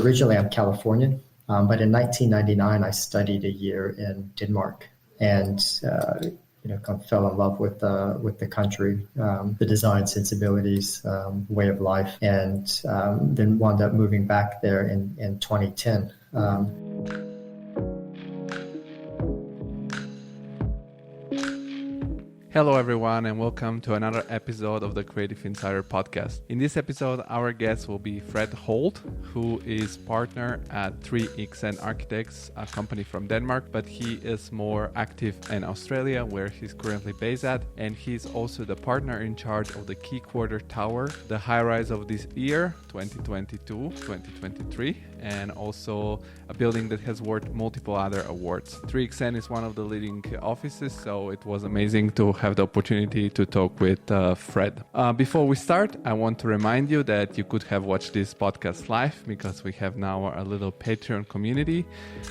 Originally, I'm Californian, but in 1999, I studied a year in Denmark, and kind of fell in love with the country, the design sensibilities, way of life, and then wound up moving back there in 2010. Hello everyone and welcome to another episode of the Creative Insider Podcast. In this episode, our guest will be Fred Holt, who is partner at GXN Architects, a company from Denmark, but he is more active in Australia, where he's currently based at, and he's also the partner in charge of the Quay Quarter Tower, the high-rise of this year, 2022-2023, and also a building that has won multiple other awards. GXN is one of the leading offices, so it was amazing to have the opportunity to talk with Fred. Before we start, I want to remind you that you could have watched this podcast live because we have now a little Patreon community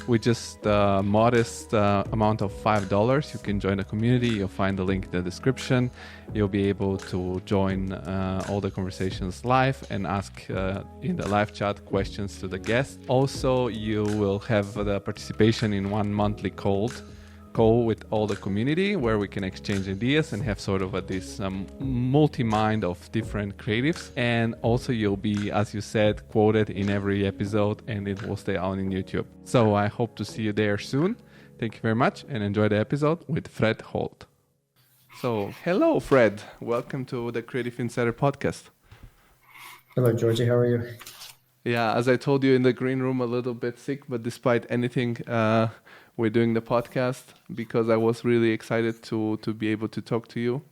with just a modest amount of $5. You can join the community. You'll find the link in the description. You'll be able to join all the conversations live and ask in the live chat questions to the guests. Also, you will have the participation in one monthly call with all the community where we can exchange ideas and have sort of this multi-mind of different creatives. And also you'll be, as you said, quoted in every episode, and it will stay on in YouTube. So I hope to see you there soon. Thank you very much and enjoy the episode with Fred Holt. So hello, Fred. Welcome to the Creative Insider Podcast. Hello, Georgi. How are you? Yeah, as I told you in the green room, a little bit sick, but despite anything, we're doing the podcast because I was really excited to be able to talk to you.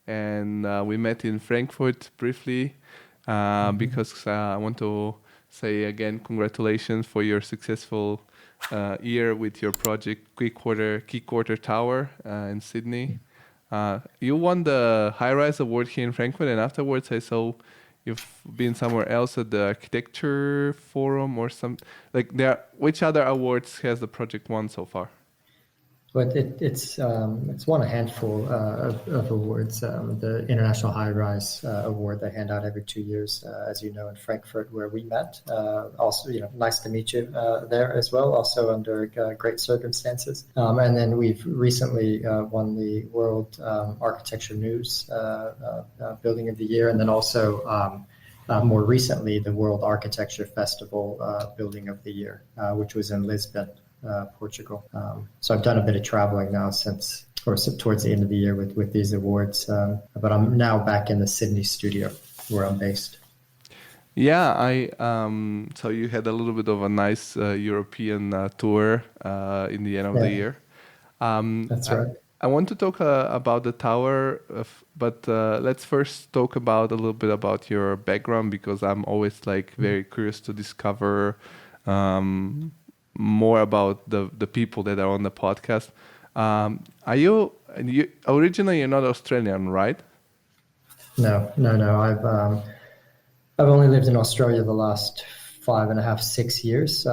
And we met in Frankfurt briefly because I want to say again, congratulations for your successful year with your project Quay Quarter Tower in Sydney. You won the high-rise award here in Frankfurt, and afterwards I saw you've been somewhere else at the architecture forum or some which other awards has the project won so far? But it's won a handful of awards. The International High Rise Award they hand out every 2 years, as you know, in Frankfurt, where we met. Also, nice to meet you there as well. Also under great circumstances. And then we've recently won the World Architecture News Building of the Year, and then also more recently the World Architecture Festival Building of the Year, which was in Lisbon, Portugal. So I've done a bit of traveling now towards the end of the year with these awards. But I'm now back in the Sydney studio where I'm based. Yeah, so you had a little bit of a nice European tour in the end of the year. That's right. I want to talk about the tower, but let's first talk about a little bit about your background, because I'm always very curious to discover more about the people that are on the podcast. Are you originally you're not Australian, right? No. I've only lived in Australia the last 5.5, 6 years.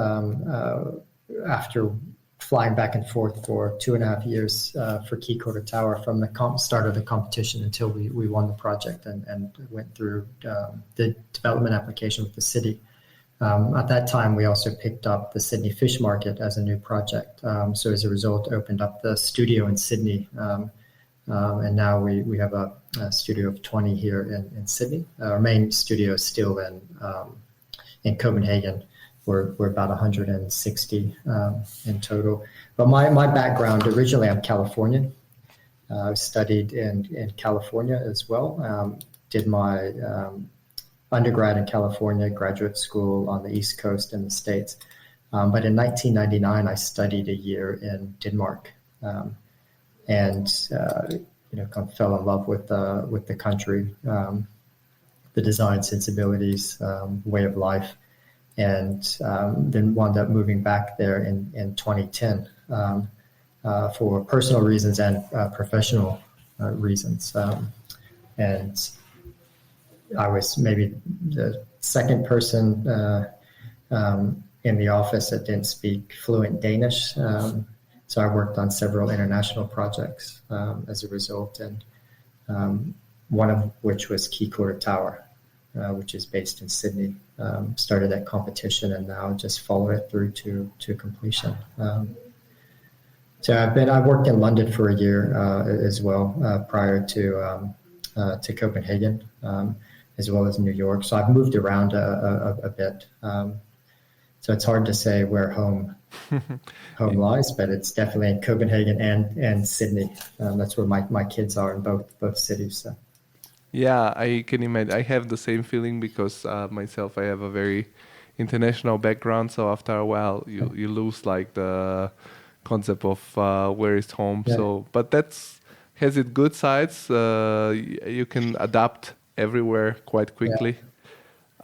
After flying back and forth for 2.5 years for Quay Quarter Tower from the start of the competition until we won the project and went through the development application with the city. At that time, we also picked up the Sydney Fish Market as a new project. So as a result, opened up the studio in Sydney. And now we have a studio of 20 here in Sydney. Our main studio is still in Copenhagen. We're about 160 in total. But my background, originally I'm Californian. I studied in California as well. Did my undergrad in California, graduate school on the East Coast in the States. But in 1999, I studied a year in Denmark, and kind of fell in love with the country, the design sensibilities, way of life, and then wound up moving back there in 2010 for personal reasons and professional reasons. And I was maybe the second person in the office that didn't speak fluent Danish. So I worked on several international projects as a result, and one of which was Quay Quarter Tower, which is based in Sydney. started that competition and now just follow it through to completion. So I worked in London for a year as well prior to Copenhagen, as well as New York. So I've moved around a bit. So it's hard to say where home lies, but it's definitely in Copenhagen and Sydney. That's where my kids are in both cities. So. Yeah, I can imagine. I have the same feeling because myself, I have a very international background. So after a while, you lose like the concept of where is home. Yeah. So, but has it good sides. You can adapt everywhere quite quickly.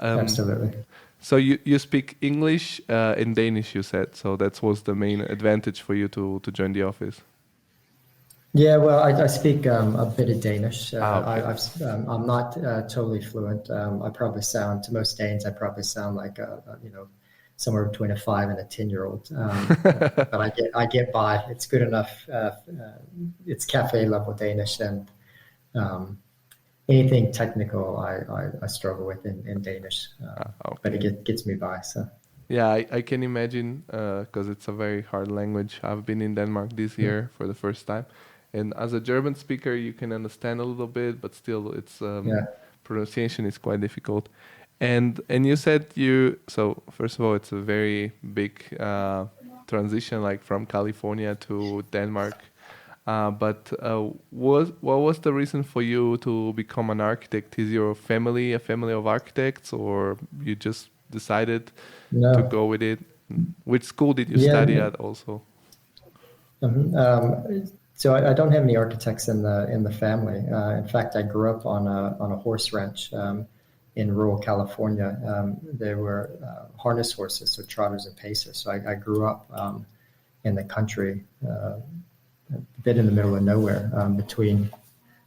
Yeah. Absolutely. So you speak English and Danish, you said. So that was the main advantage for you to join the office. Yeah, well, I speak a bit of Danish. Okay. I'm not totally fluent. I probably sound, to most Danes, I probably sound like somewhere between a 5 and a 10-year-old. But I get by. It's good enough. It's cafe level Danish, and anything technical I struggle with in Danish. Okay. But it gets me by. So. Yeah, I can imagine because it's a very hard language. I've been in Denmark this year for the first time. And as a German speaker, you can understand a little bit, but still it's pronunciation is quite difficult. And you said so first of all, it's a very big transition, like from California to Denmark. But what was the reason for you to become an architect? Is your family a family of architects, or you just decided to go with it? Which school did you study at also? So I don't have any architects in the family. In fact, I grew up on a horse ranch in rural California. There were harness horses, so trotters and pacers. So I grew up in the country, a bit in the middle of nowhere, between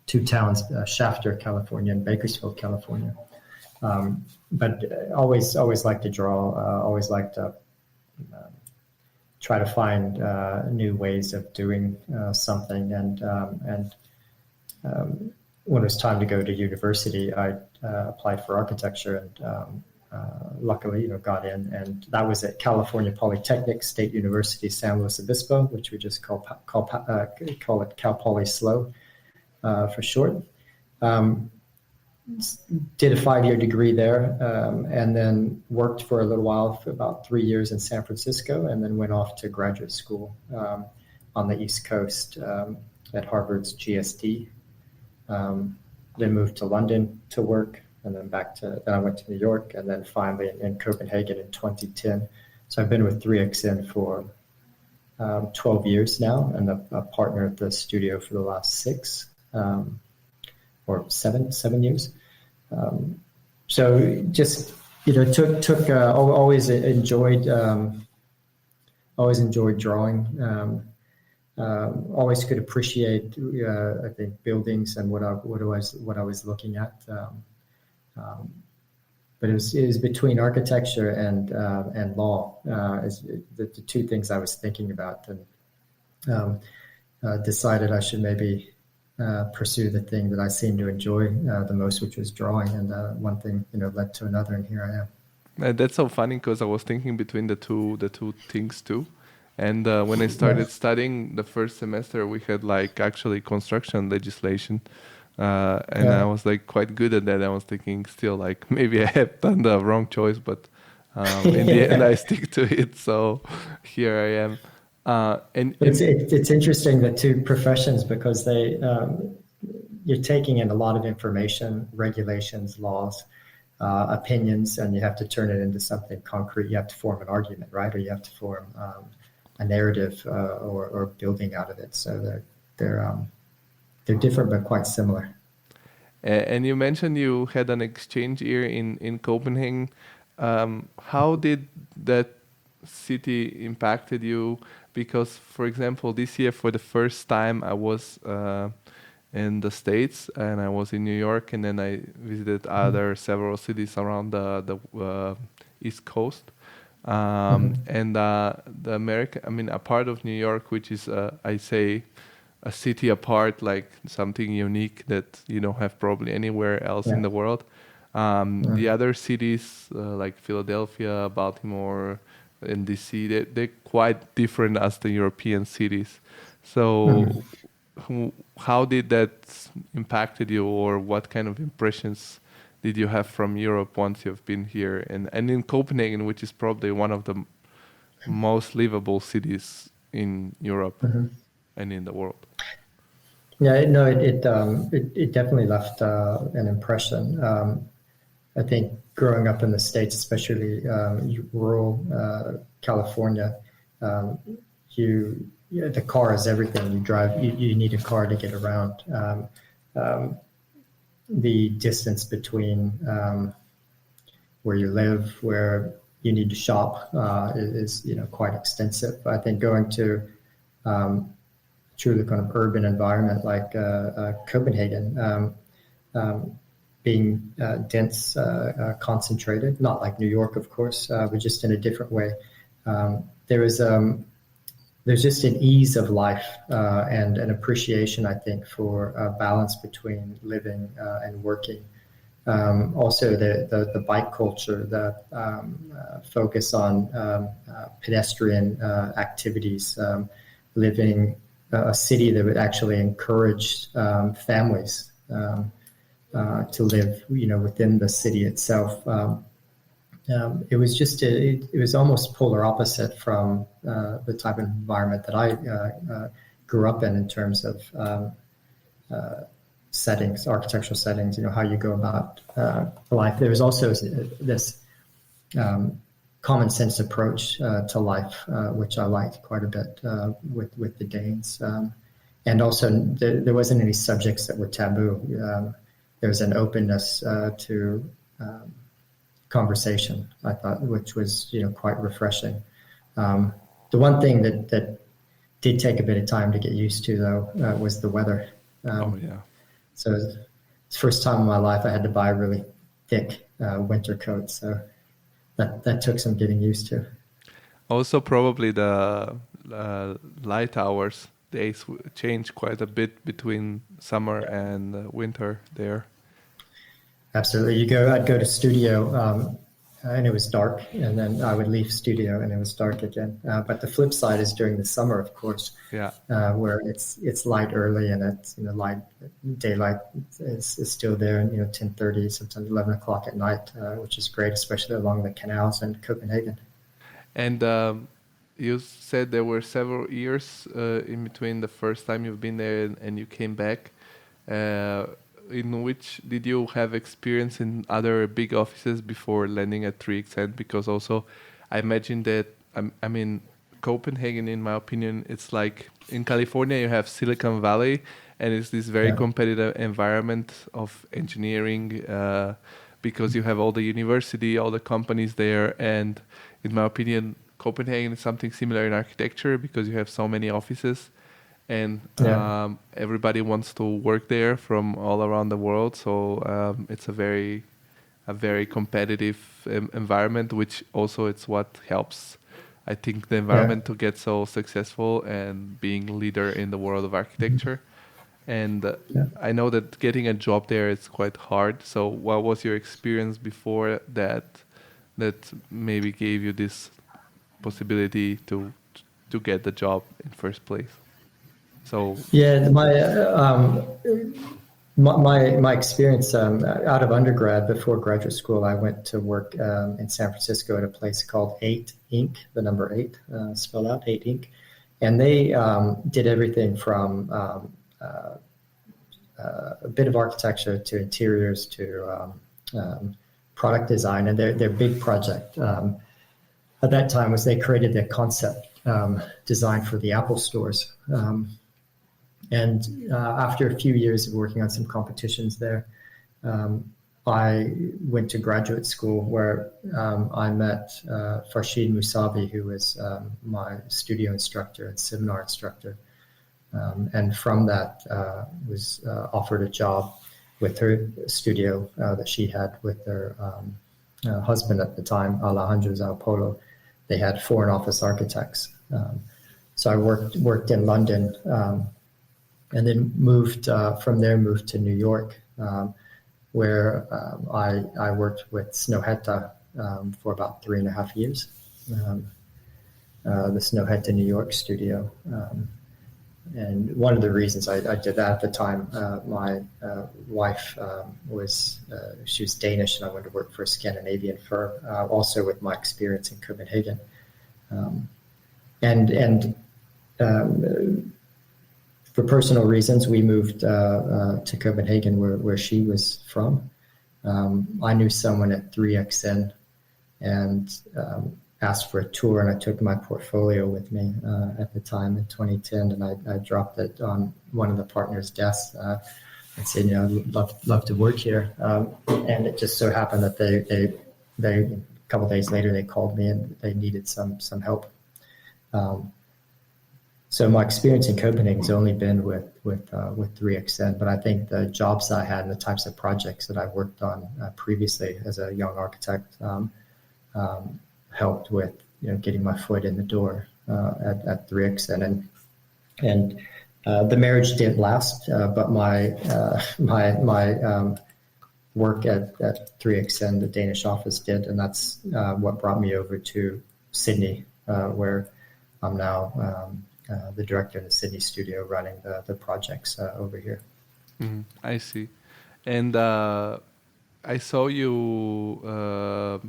two towns, Shafter, California, and Bakersfield, California. But always liked to draw. Always liked to try to find new ways of doing something. And when it was time to go to university, I applied for architecture and luckily, got in. And that was at California Polytechnic State University, San Luis Obispo, which we just call it Cal Poly SLO for short. Did a 5-year degree there, and then worked for a little while, for about 3 years in San Francisco, and then went off to graduate school on the East Coast at Harvard's GSD. Then moved to London to work, and then then I went to New York, and then finally in Copenhagen in 2010. So I've been with 3XN for 12 years now, and a partner at the studio for the last 6 or 7 years. So just took always enjoyed drawing. Always could appreciate I think buildings and what I was looking at. But it was between architecture and law as the two things I was thinking about, and decided I should maybe pursue the thing that I seemed to enjoy the most, which was drawing, and one thing led to another, and here I am. That's so funny because I was thinking between the two things too. And when I started studying the first semester, we had like actually construction legislation, and I was like quite good at that. I was thinking still like maybe I have done the wrong choice, but in the end I stick to it. So here I am. And it's interesting, the two professions, because you're taking in a lot of information, regulations, laws, opinions, and you have to turn it into something concrete. You have to form an argument, right? Or you have to form a narrative or building out of it. So they're different but quite similar. And you mentioned you had an exchange year in Copenhagen. How did that city impacted you? Because, for example, this year for the first time I was in the States, and I was in New York, and then I visited several cities around the East Coast. And the a part of New York, which is I say a city apart, like something unique that you don't have probably anywhere else in the world. The other cities like Philadelphia, Baltimore, and DC, they're quite different as the European cities. So how did that impacted you, or what kind of impressions did you have from Europe once you've been here? And in Copenhagen, which is probably one of the most livable cities in Europe and in the world. Yeah, no, it definitely left an impression. I think growing up in the States, especially rural California, the car is everything. You drive, you need a car to get around. The distance between where you live, where you need to shop, is quite extensive. I think going to truly kind of urban environment like Copenhagen, being dense, concentrated, not like New York, of course, but just in a different way. There's just an ease of life and an appreciation, I think, for balance between living and working. Also, the bike culture, the focus on pedestrian activities, living a city that would actually encourage families to live, within the city itself. It was just it was almost polar opposite from the type of environment that I grew up in terms of settings, architectural settings. How you go about life. There was also this common sense approach to life, which I liked quite a bit with the Danes, and also there wasn't any subjects that were taboo. There was an openness to conversation, I thought, which was quite refreshing. The one thing that did take a bit of time to get used to, though, was the weather. So it's the first time in my life I had to buy a really thick winter coat. So that took some getting used to. Also, probably the light hours, days change quite a bit between summer and winter there. Absolutely. I'd go to studio and it was dark, and then I would leave studio and it was dark again. But the flip side is during the summer, of course, where it's light early and it's daylight is still there, and 10:30, sometimes 11 o'clock at night, which is great, especially along the canals in Copenhagen. And you said there were several years in between the first time you've been there and you came back. In which did you have experience in other big offices before landing at 3XN? Because also I imagine that, Copenhagen, in my opinion, it's like in California you have Silicon Valley, and it's this very competitive environment of engineering because you have all the university, all the companies there. And in my opinion, Copenhagen is something similar in architecture because you have so many offices. And everybody wants to work there from all around the world. So it's a very competitive environment, which also it's what helps, I think, the environment to get so successful and being leader in the world of architecture. And I know that getting a job there is quite hard. So what was your experience before that maybe gave you this possibility to get the job in first place? So my experience out of undergrad, before graduate school, I went to work in San Francisco at a place called 8 Inc., the number 8, spelled out 8 Inc. And they did everything from a bit of architecture to interiors to product design. And their big project at that time was they created their concept design for the Apple stores. And after a few years of working on some competitions there, I went to graduate school where I met Farshid Musavi, who was my studio instructor and seminar instructor. And from that, was offered a job with her studio that she had with her husband at the time, Alejandro Sao Paulo. They had foreign office architects. So I worked in London. And then moved to New York, where I worked with Snøhetta for about 3.5 years. The Snøhetta New York studio. And one of the reasons I did that at the time, my wife she was Danish, and I wanted to work for a Scandinavian firm, also with my experience in Copenhagen. For personal reasons, we moved to Copenhagen, where she was from. I knew someone at 3XN and asked for a tour, and I took my portfolio with me at the time in 2010, and I dropped it on one of the partners' desks and said, I'd love to work here. And it just so happened that they a couple of days later, they called me and they needed some help. So my experience in Copenhagen has only been with 3XN, but I think the jobs I had and the types of projects that I worked on previously as a young architect helped with getting my foot in the door at 3XN, and the marriage didn't last, but my work at 3XN, the Danish office, did, and that's what brought me over to Sydney, where I'm now the director in the Sydney studio, running the projects over here. I see. And I saw you.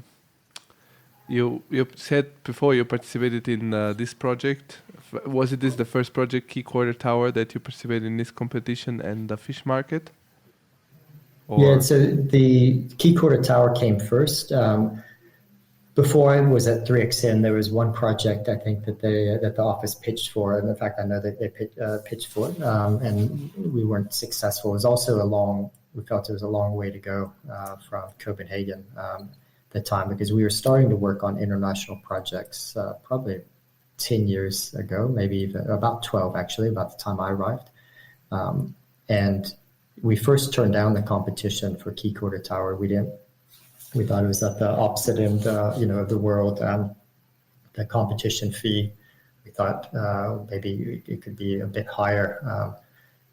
You said before you participated in this project. Was this the first project, Quay Quarter Tower, that you participated in this competition and the fish market? Yeah, so the Quay Quarter Tower came first. Before I was at 3XN, there was one project I think that the office pitched for, and in fact I know that they pitched for it, and we weren't successful. It was also we felt it was a long way to go from Copenhagen the time, because we were starting to work on international projects probably 10 years ago, maybe even about 12 actually, about the time I arrived. And we first turned down the competition for Quay Quarter Tower. We thought it was at the opposite end of the world. The competition fee, we thought maybe it could be a bit higher.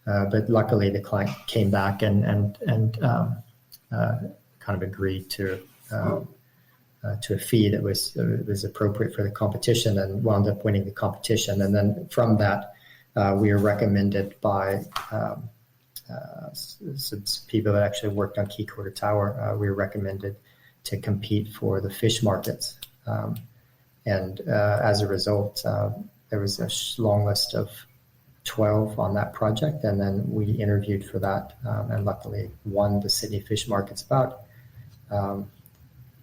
But luckily the client came back and kind of agreed to a fee that was appropriate for the competition, and wound up winning the competition. And then from that, we were recommended by some people that actually worked on Quay Quarter Tower. We were recommended to compete for the fish markets, and as a result, there was a long list of 12 on that project, and then we interviewed for that, and luckily won the Sydney fish markets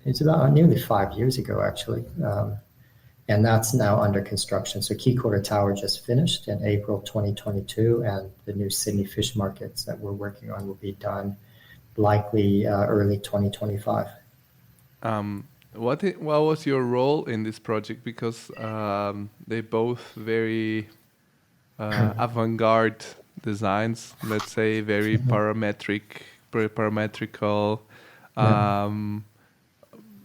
it's about nearly 5 years ago, actually. And that's now under construction. So Quay Quarter Tower just finished in April 2022, and the new Sydney fish markets that we're working on will be done likely early 2025. What was your role in this project? Because they both very avant-garde designs, let's say, very parametrical.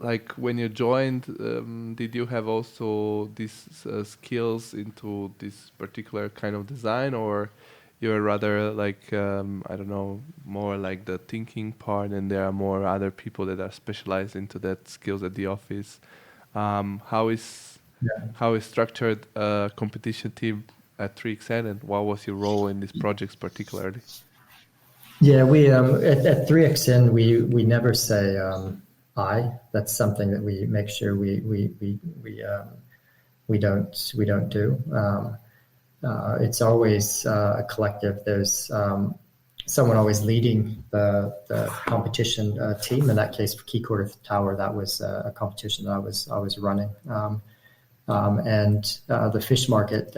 Like when you joined, did you have also these skills into this particular kind of design, or you're rather like, I don't know, more like the thinking part, and there are more other people that are specialized into that skills at the office? How is structured a competition team at 3XN, and what was your role in these projects particularly? Yeah, we at 3XN we never say I. That's something that we make sure we don't do. It's always a collective. There's someone always leading the competition team. In that case, for Quay Quarter Tower, that was a competition that I was running, and the fish market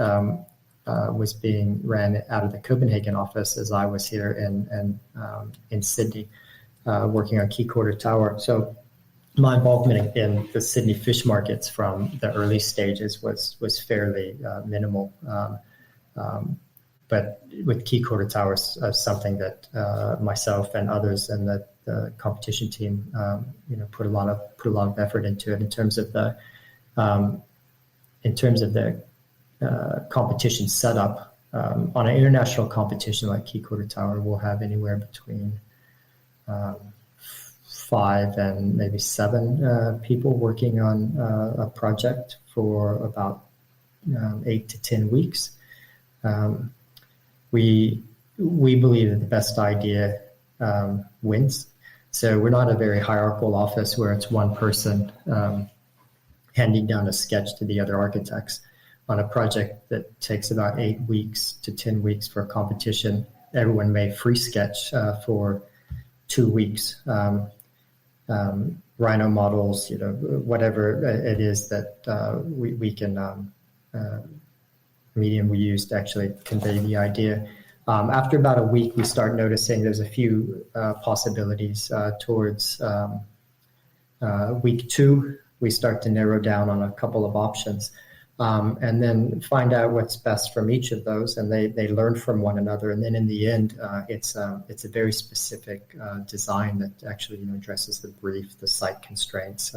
was being ran out of the Copenhagen office as I was here in Sydney, working on Quay Quarter Tower. So my involvement in the Sydney fish markets from the early stages was fairly minimal. But with Quay Quarter Tower, something that myself and others in the competition team, put a lot of effort into it in terms of the competition setup. On an international competition like Quay Quarter Tower, we'll have anywhere between 5 and maybe 7 people working on a project for about 8 to 10 weeks. We believe that the best idea wins. So we're not a very hierarchical office where it's one person handing down a sketch to the other architects. On a project that takes about 8 weeks to 10 weeks for a competition, everyone may free sketch for 2 weeks. Rhino models, whatever it is that we can, medium we use to actually convey the idea. After about a week, we start noticing there's a few possibilities. Towards week 2, we start to narrow down on a couple of options. And then find out what's best from each of those, and they learn from one another. And then in the end, it's a very specific design that actually addresses the brief, the site constraints.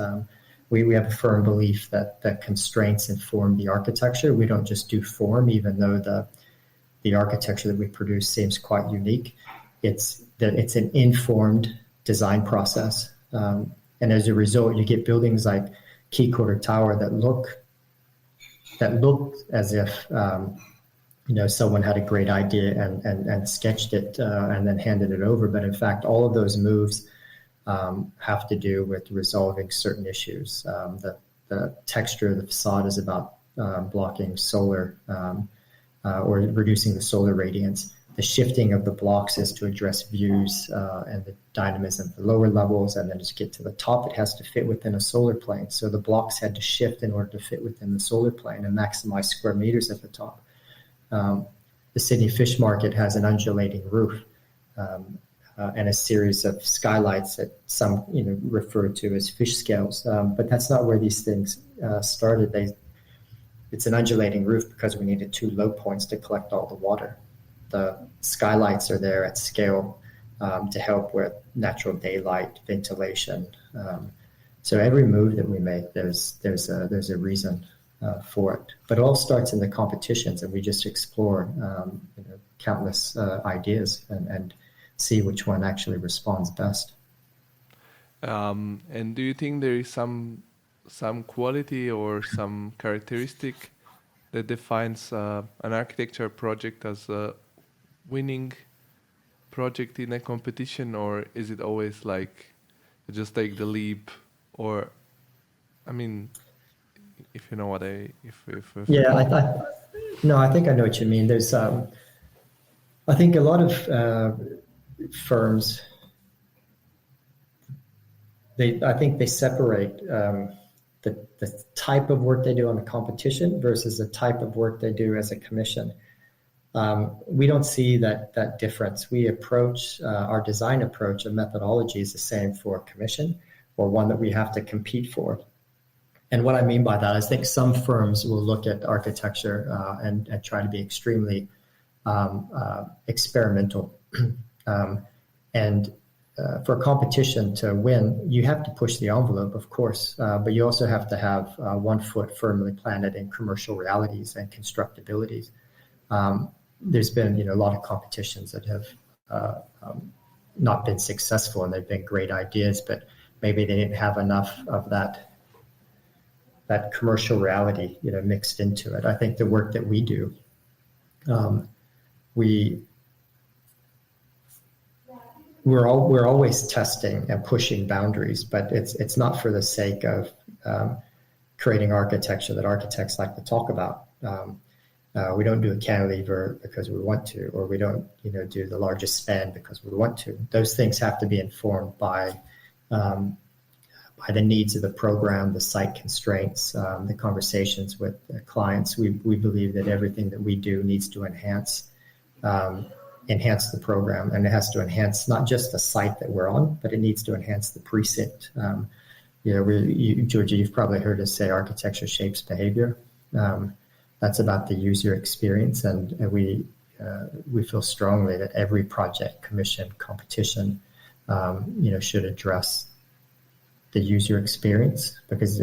We have a firm belief that constraints inform the architecture. We don't just do form, even though the architecture that we produce seems quite unique. It's an informed design process, and as a result, you get buildings like Quay Tower that look as if someone had a great idea and sketched it and then handed it over. But in fact, all of those moves have to do with resolving certain issues. The texture of the facade is about blocking solar or reducing the solar radiance. The shifting of the blocks is to address views and the dynamism of the lower levels, and then to get to the top, it has to fit within a solar plane. So the blocks had to shift in order to fit within the solar plane and maximize square meters at the top. The Sydney Fish Market has an undulating roof and a series of skylights that some refer to as fish scales, but that's not where these things started. It's an undulating roof because we needed 2 low points to collect all the water. The skylights are there at scale to help with natural daylight, ventilation. So every move that we make, there's a reason for it. But it all starts in the competitions, and we just explore countless ideas and see which one actually responds best. And do you think there is some quality or some characteristic that defines an architecture project as a winning project in a competition, or is it always like just take the leap? Or if you know what I think I know what you mean. There's I think a lot of firms they separate the type of work they do on a competition versus the type of work they do as a commission. We don't see that difference. We approach our design approach and methodology is the same for a commission or one that we have to compete for. And what I mean by that is I think some firms will look at architecture and try to be extremely experimental. For a competition to win, you have to push the envelope, of course, but you also have to have 1 foot firmly planted in commercial realities and constructabilities. There's been a lot of competitions that have not been successful, and they've been great ideas, but maybe they didn't have enough of that commercial reality mixed into it. I think the work that we do, we're always testing and pushing boundaries, but it's not for the sake of creating architecture that architects like to talk about. We don't do a cantilever because we want to, or we don't do the largest span because we want to. Those things have to be informed by the needs of the program, the site constraints, the conversations with the clients. We believe that everything that we do needs to enhance the program, and it has to enhance not just the site that we're on, but it needs to enhance the precinct. Georgi, you've probably heard us say architecture shapes behavior. That's about the user experience, and we feel strongly that every project, commission, competition, should address the user experience, because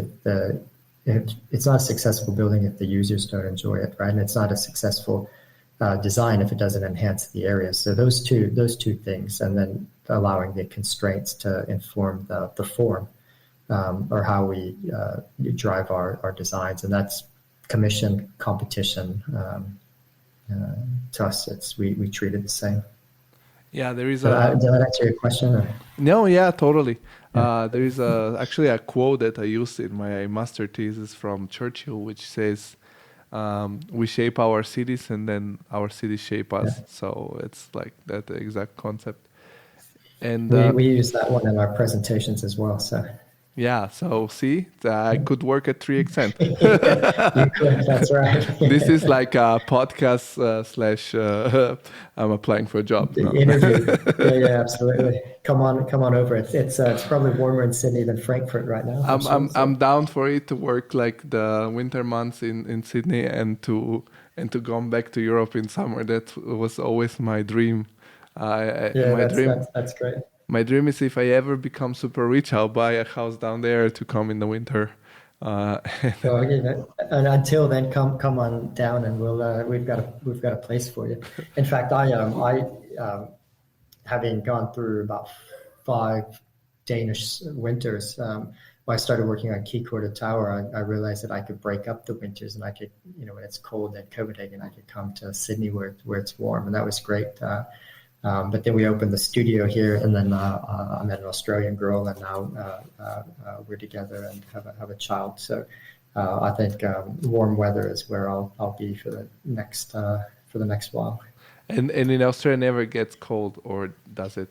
it's not a successful building if the users don't enjoy it, right? And it's not a successful design if it doesn't enhance the area. So those two things, and then allowing the constraints to inform the form or how we drive our designs. And that's commission, competition. To us, we treat it the same. Yeah, there is did that answer your question? Or? No, yeah, totally. There is actually a quote that I used in my master thesis from Churchill, which says, we shape our cities and then our cities shape us. Yeah. So it's like that exact concept. And we use that one in our presentations as well. So yeah, so see, I could work at 3XN. You could, that's right. This is like a podcast / I'm applying for a job. No. Interview. Yeah, absolutely. Come on over. It's probably warmer in Sydney than Frankfurt right now. I'm down for it to work like the winter months in Sydney and to go back to Europe in summer. That was always my dream. That's great. My dream is if I ever become super rich, I'll buy a house down there to come in the winter. And until then, come on down, and we've got a place for you. In fact, I having gone through about 5 Danish winters, when I started working on Quay Tower, I realized that I could break up the winters, and I could, when it's cold in Copenhagen, I could come to Sydney where it's warm, and that was great. But then we opened the studio here, and then I met an Australian girl, and now we're together and have a child. So I think warm weather is where I'll be for the next while. And in Australia, never gets cold, or does it?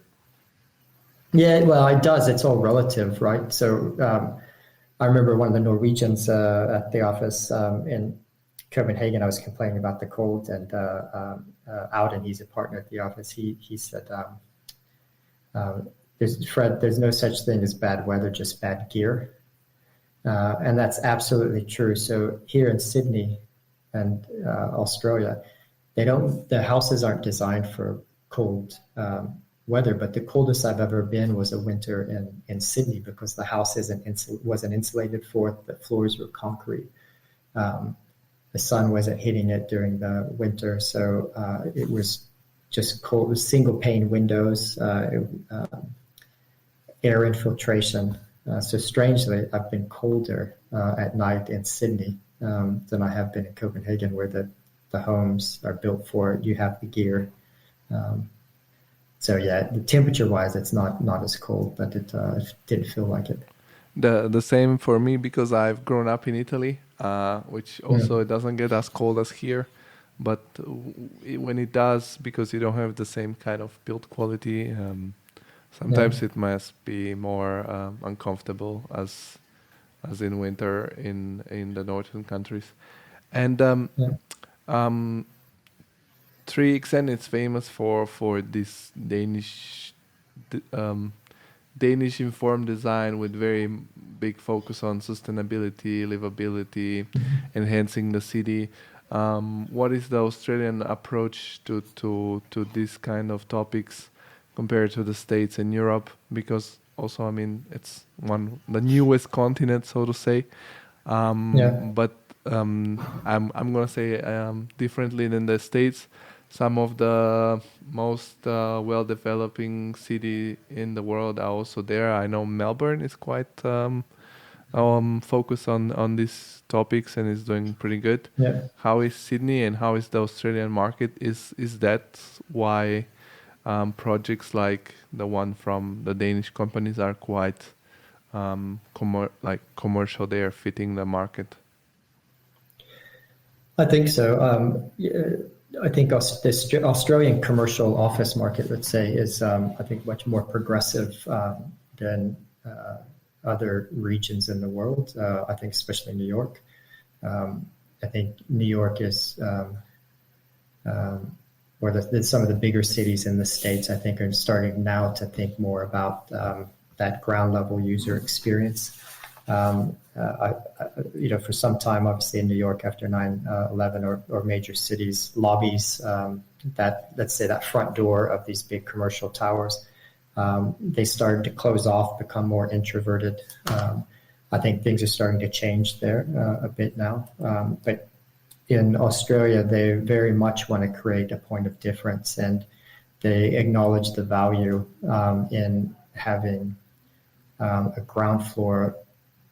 Yeah, well, it does. It's all relative, right? So I remember one of the Norwegians at the office in Copenhagen, I was complaining about the cold, and Auden, he's a partner at the office, he said, Fred, there's no such thing as bad weather, just bad gear. And that's absolutely true. So here in Sydney and Australia, the houses aren't designed for cold weather, but the coldest I've ever been was a winter in Sydney, because the house wasn't insulated for it, the floors were concrete. The sun wasn't hitting it during the winter, so it was just cold. It was single pane windows, air infiltration. So strangely, I've been colder at night in Sydney than I have been in Copenhagen, where the homes are built for it. You have the gear. So yeah, the temperature-wise, it's not as cold, but it didn't feel like it. The same for me, because I've grown up in Italy, which also it doesn't get as cold as here, but when it does, because you don't have the same kind of build quality, sometimes it must be more uncomfortable as in winter in the northern countries. And 3XN is famous for this Danish informed design with very big focus on sustainability, livability, enhancing the city. What is the Australian approach to these kind of topics compared to the States and Europe? Because also, I mean, it's the newest continent, so to say. But I'm gonna say differently than the States. Some of the most well-developing city in the world are also there. I know Melbourne is quite focused on these topics and is doing pretty good. Yeah. How is Sydney and how is the Australian market? Is that why projects like the one from the Danish companies are quite commercial? They are fitting the market. I think so. I think the Australian commercial office market, let's say, is I think much more progressive than other regions in the world. I think especially New York. I think New York is, or some of the bigger cities in the States, I think, are starting now to think more about that ground level user experience. For some time, obviously in New York after 9/11 or major cities, lobbies, let's say that front door of these big commercial towers, they started to close off, become more introverted. I think things are starting to change there a bit now. But in Australia, they very much want to create a point of difference, and they acknowledge the value in having a ground floor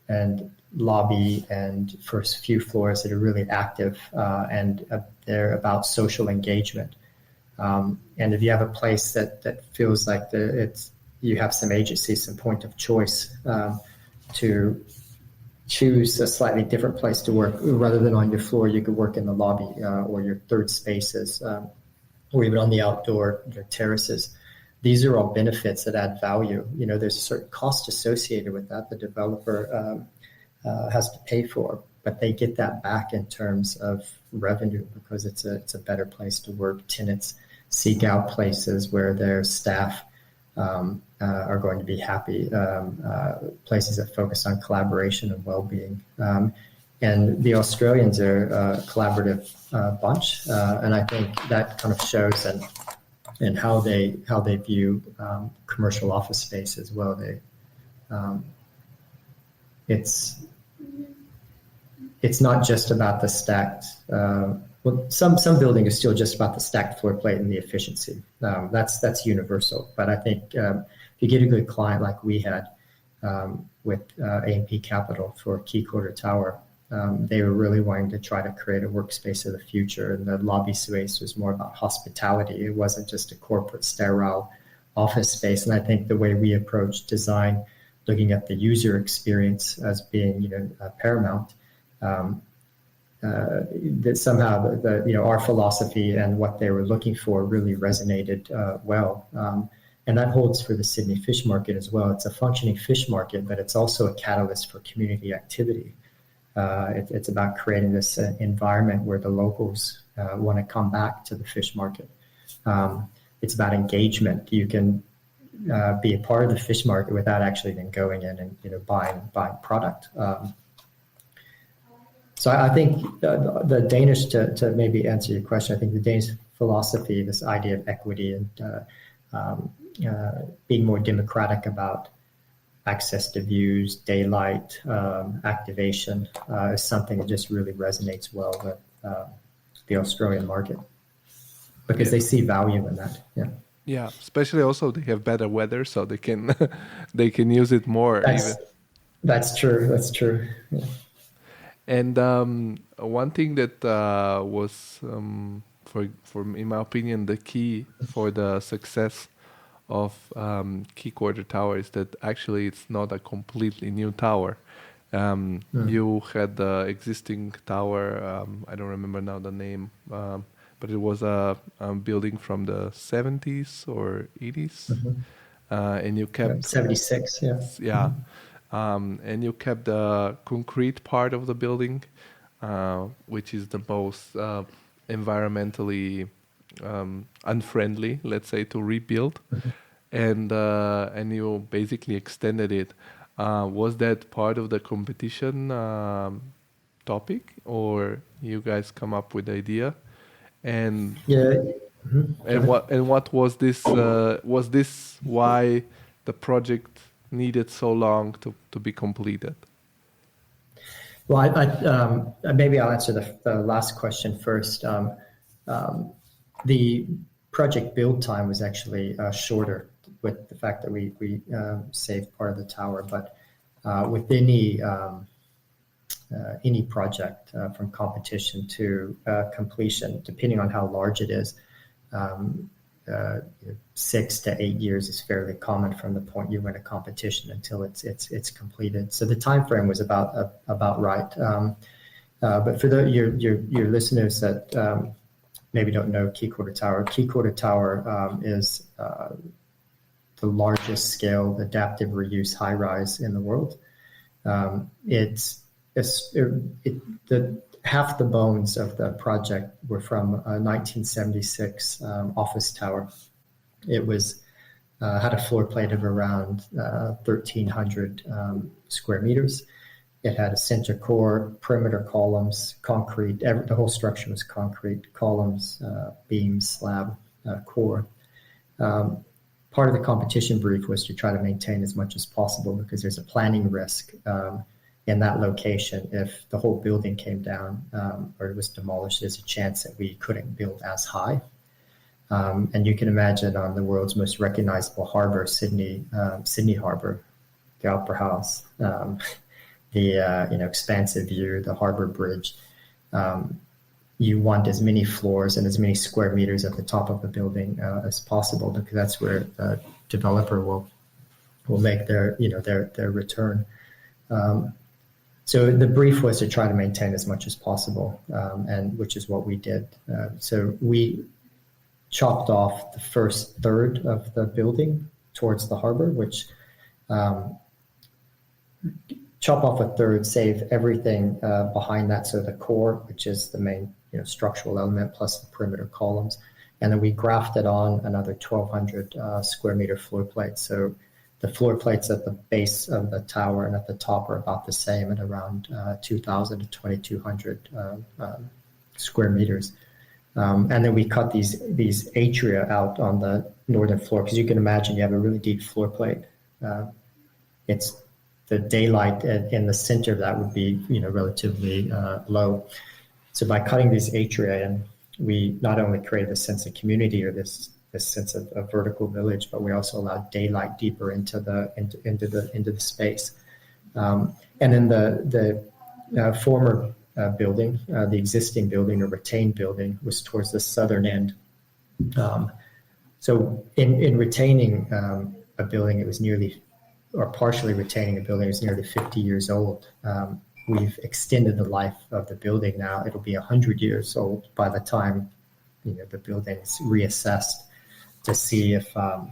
and lobby and first few floors that are really active, and they're about social engagement. And if you have a place that feels like you have some agency, some point of choice to choose a slightly different place to work, rather than on your floor, you could work in the lobby or your third spaces, or even on the outdoor terraces. These are all benefits that add value. There's a certain cost associated with that the developer has to pay for, but they get that back in terms of revenue because it's a better place to work. Tenants seek out places where their staff are going to be happy, places that focus on collaboration and well-being. And the Australians are a collaborative bunch, and I think that kind of shows in how they view commercial office space as well. It's not just about the stacked. Some building is still just about the stacked floor plate and the efficiency. That's universal. But I think if you get a good client like we had with A&P Capital for Quay Quarter Tower, they were really wanting to try to create a workspace of the future, and the lobby space was more about hospitality. It wasn't just a corporate sterile office space. And I think the way we approach design, looking at the user experience as being paramount, that somehow our philosophy and what they were looking for really resonated well. And that holds for the Sydney fish market as well. It's a functioning fish market, but it's also a catalyst for community activity. It's about creating this environment where the locals want to come back to the fish market. It's about engagement. You can be a part of the fish market without actually then going in and buying product. So I think the Danish, to maybe answer your question, I think the Danish philosophy, this idea of equity and being more democratic about access to views, daylight, activation, is something that just really resonates well with the Australian market because they see value in that. Yeah. Yeah, especially also they have better weather, so they can they can use it more. That's true. That's true. Yeah. And one thing that was, for in my opinion, the key for the success of Quay Quarter Tower is that actually it's not a completely new tower. You had the existing tower, I don't remember now the name, but it was a building from the 70s or 80s. And you kept... 76, yeah. Yeah. And you kept the concrete part of the building, which is the most environmentally unfriendly, let's say, to rebuild. And you basically extended it. Was that part of the competition topic, or you guys come up with the idea? And yeah. And what was this? Was this why the project needed so long to be completed? Well, maybe I'll answer the last question first. The project build time was actually shorter with the fact that we saved part of the tower, but with any project from competition to completion, depending on how large it is, 6 to 8 years is fairly common from the point you win a competition until it's completed. So the time frame was about right. But for your listeners that maybe don't know Quay Quarter Tower is the largest scale adaptive reuse high rise in the world. Half the bones of the project were from a 1976 office tower. It was had a floor plate of around 1,300 square meters. It had a center core, perimeter columns, concrete. The whole structure was concrete, columns, beams, slab, core. Part of the competition brief was to try to maintain as much as possible because there's a planning risk in that location. If the whole building came down or it was demolished, there's a chance that we couldn't build as high. And you can imagine on the world's most recognizable harbor, Sydney Harbor, the Opera House, the expansive view, the harbor bridge. You want as many floors and as many square meters at the top of the building as possible, because that's where the developer will make their return. So the brief was to try to maintain as much as possible, and which is what we did. So we chopped off the first third of the building towards the harbor, which chop off a third, save everything behind that. So the core, which is the main structural element, plus the perimeter columns. And then we grafted on another 1,200 square meter floor plates. So the floor plates at the base of the tower and at the top are about the same at around 2,000 to 2,200 square meters. And then we cut these atria out on the northern floor, because you can imagine you have a really deep floor plate. It's the daylight in the center of that would be relatively low. So by cutting these atria in, we not only created a sense of community or this sense of a vertical village, but we also allowed daylight deeper into the space. And then the former building, the existing building or retained building, was towards the southern end. So in retaining a building, it was partially retaining a building, it was nearly 50 years old. We've extended the life of the building now. It'll be 100 years old by the time the building's reassessed to see if what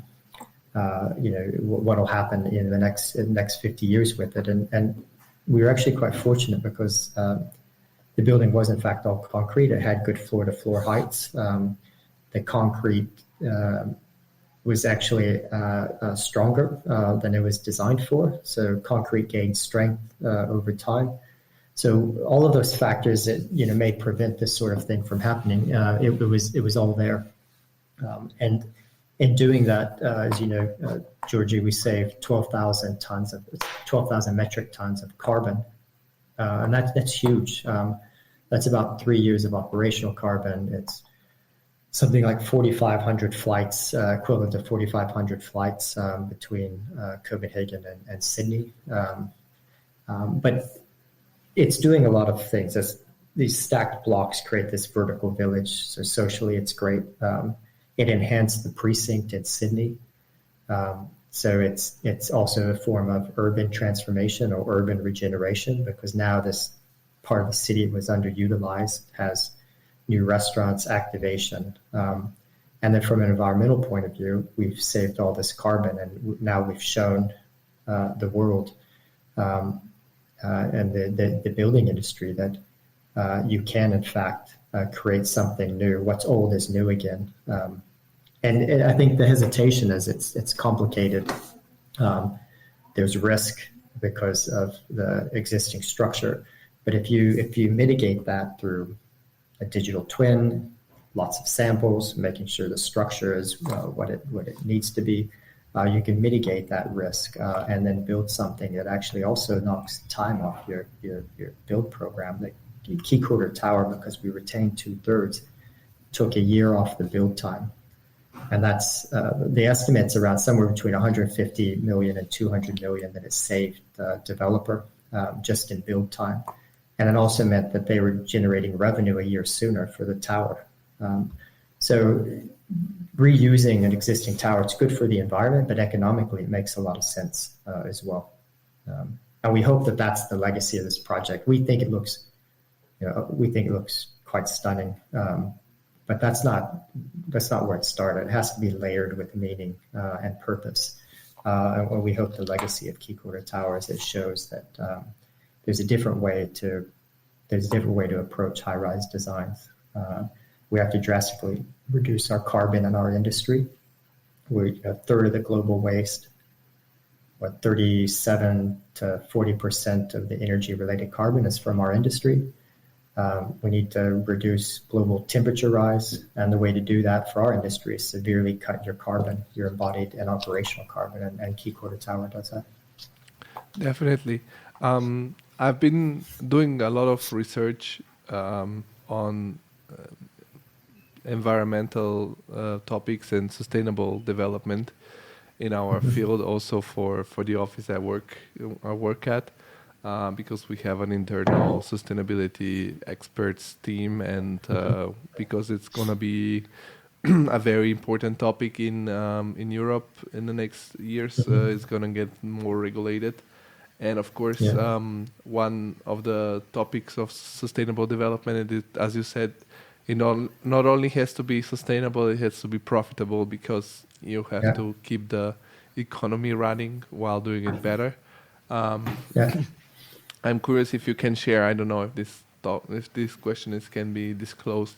will happen in the next 50 years with it. And we were actually quite fortunate, because the building was in fact all concrete. It had good floor-to-floor heights. The concrete was actually stronger than it was designed for. So concrete gained strength over time. So all of those factors that may prevent this sort of thing from happening, it was all there. And in doing that, as you know, Georgi, we saved 12,000 metric tons of carbon, and that's huge. That's about 3 years of operational carbon. It's something like 4,500 flights, equivalent to 4,500 flights between Copenhagen and Sydney. But it's doing a lot of things. These stacked blocks create this vertical village. So socially, it's great. It enhanced the precinct in Sydney. So it's also a form of urban transformation or urban regeneration, because now this part of the city was underutilized, has new restaurants, activation. And then from an environmental point of view, we've saved all this carbon, and now we've shown the world and the building industry that you can, in fact, create something new. What's old is new again. And I think the hesitation is it's complicated. There's risk because of the existing structure. But if you mitigate that through a digital twin, lots of samples, making sure the structure is what it needs to be, you can mitigate that risk and then build something that actually also knocks time off your build program. The Quay Quarter Tower, because we retained 2/3, took a year off the build time. And that's the estimates around somewhere between 150 million and 200 million that it saved the developer just in build time. And it also meant that they were generating revenue a year sooner for the tower. So reusing an existing tower, it's good for the environment, but economically it makes a lot of sense as well. And we hope that that's the legacy of this project. We think it looks quite stunning. But that's not where it started. It has to be layered with meaning and purpose. And we hope the legacy of Quay Quarter Tower is it shows that there's a different way to approach high-rise designs. We have to drastically reduce our carbon in our industry. We're a third of the global waste. 37 to 40% of the energy-related carbon is from our industry. We need to reduce global temperature rise, and the way to do that for our industry is severely cut your carbon, your embodied and operational carbon, and Quay Quarter Tower does that. Definitely. I've been doing a lot of research on environmental topics and sustainable development in our field, also for the office I work at, because we have an internal sustainability experts team, and because it's gonna be a very important topic in Europe in the next years. It's gonna get more regulated, and of course, one of the topics of sustainable development is, as you said, not only has to be sustainable, it has to be profitable, because you have to keep the economy running while doing it better. I'm curious if you can share, I don't know if this question can be disclosed,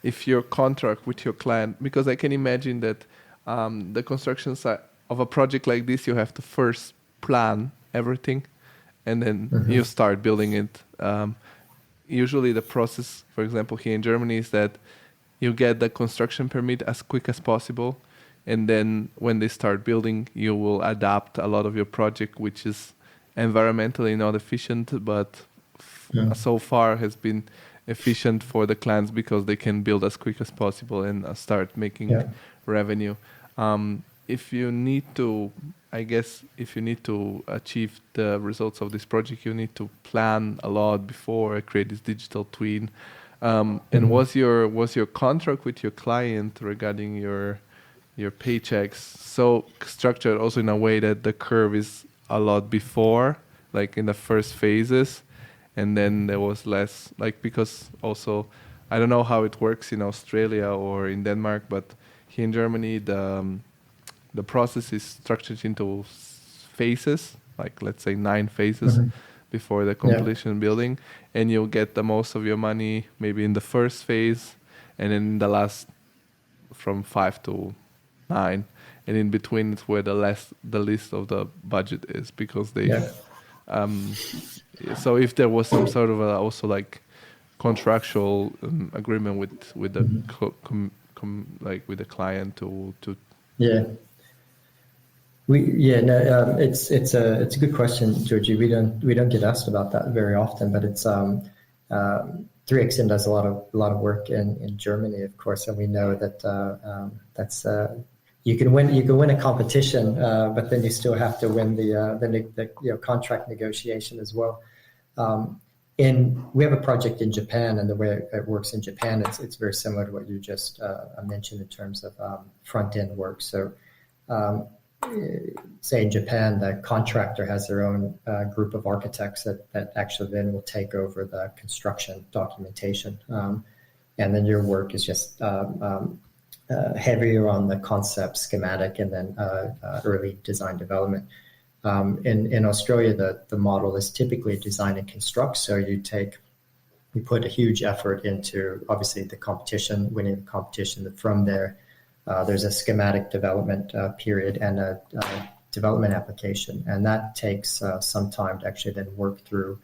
if your contract with your client, because I can imagine that the construction side of a project like this, you have to first plan everything, and then you start building it. Usually the process, for example, here in Germany, is that you get the construction permit as quick as possible, and then when they start building, you will adapt a lot of your project, which is environmentally not efficient, but so far has been efficient for the clients because they can build as quick as possible and start making revenue. If you need to achieve the results of this project, you need to plan a lot before, create this digital twin. And was your contract with your client regarding your paychecks so structured also in a way that the curve is a lot before, like in the first phases, and then there was less, like, because also I don't know how it works in Australia or in Denmark, but here in Germany the process is structured into phases, like let's say 9 phases before the completion building, and you'll get the most of your money maybe in the first phase, and then in the last from 5 to 9, and in between it's where the least of the budget is, because they so if there was some sort of also like contractual agreement with the with the client to it's a good question, Georgie. We don't get asked about that very often, but it's 3XN does a lot of work in Germany, of course, and we know that that's you can win a competition, but then you still have to win the contract negotiation as well. We have a project in Japan, and the way it works in Japan, it's very similar to what you just mentioned in terms of front end work. So, say in Japan, the contractor has their own group of architects that actually then will take over the construction documentation, and then your work is just heavier on the concept, schematic, and then early design development. In Australia, the model is typically design and construct. So you put a huge effort into, obviously, the competition, winning the competition. From there, there's a schematic development period and a development application, and that takes some time to actually then work through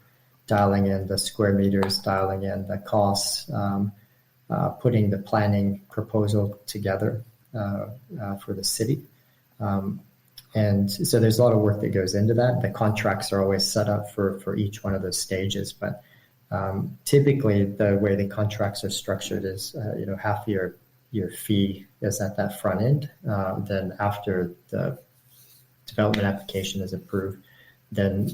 dialing in the square meters, dialing in the costs, putting the planning proposal together for the city. And so there's a lot of work that goes into that. The contracts are always set up for each one of those stages, but typically the way the contracts are structured is, half your fee is at that front end. Then after the development application is approved, then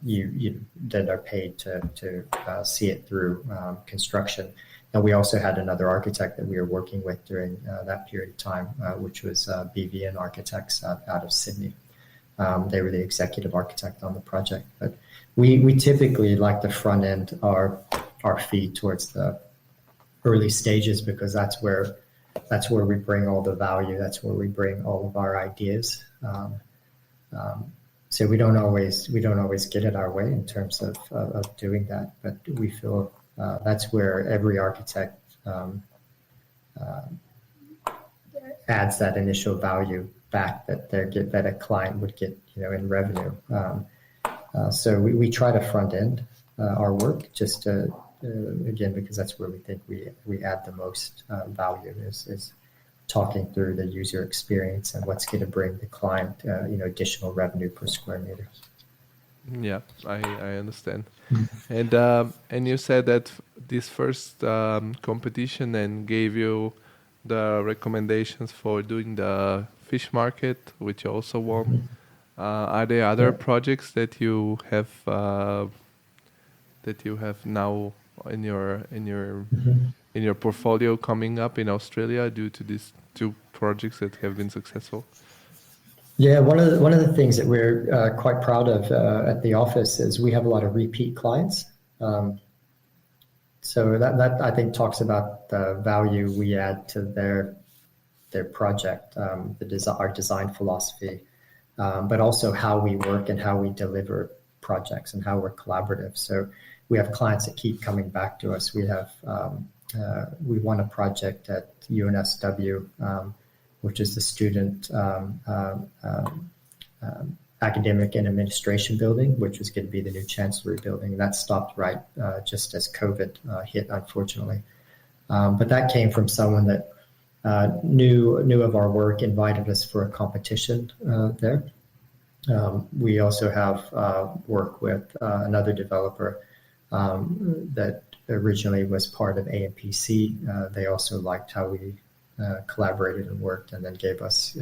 you then are paid to see it through construction. And we also had another architect that we were working with during that period of time, which was GXN Architects out of Sydney. They were the executive architect on the project. But we typically like the front end our fee towards the early stages, because that's where we bring all the value. That's where we bring all of our ideas. So we don't always get it our way in terms of doing that, but we feel that's where every architect adds that initial value back that a client would get, in revenue. So we try to front end our work just to, again, because that's where we think we add the most value is talking through the user experience and what's going to bring the client, additional revenue per square meter. Yeah, I understand. And you said that this first competition then gave you the recommendations for doing the fish market, which you also won. Are there other Yeah. projects that you have now in your portfolio coming up in Australia due to these two projects that have been successful? Yeah, one of the things that we're quite proud of at the office is we have a lot of repeat clients. So that I think talks about the value we add to their project, our design philosophy, but also how we work and how we deliver projects and how we're collaborative. So we have clients that keep coming back to us. We won a project at UNSW, which is the student academic and administration building, which was going to be the new chancellery building. That stopped right just as COVID hit, unfortunately. But that came from someone that knew of our work, invited us for a competition there. We also have work with another developer that originally was part of AMPC. They also liked how we collaborated and worked, and then gave us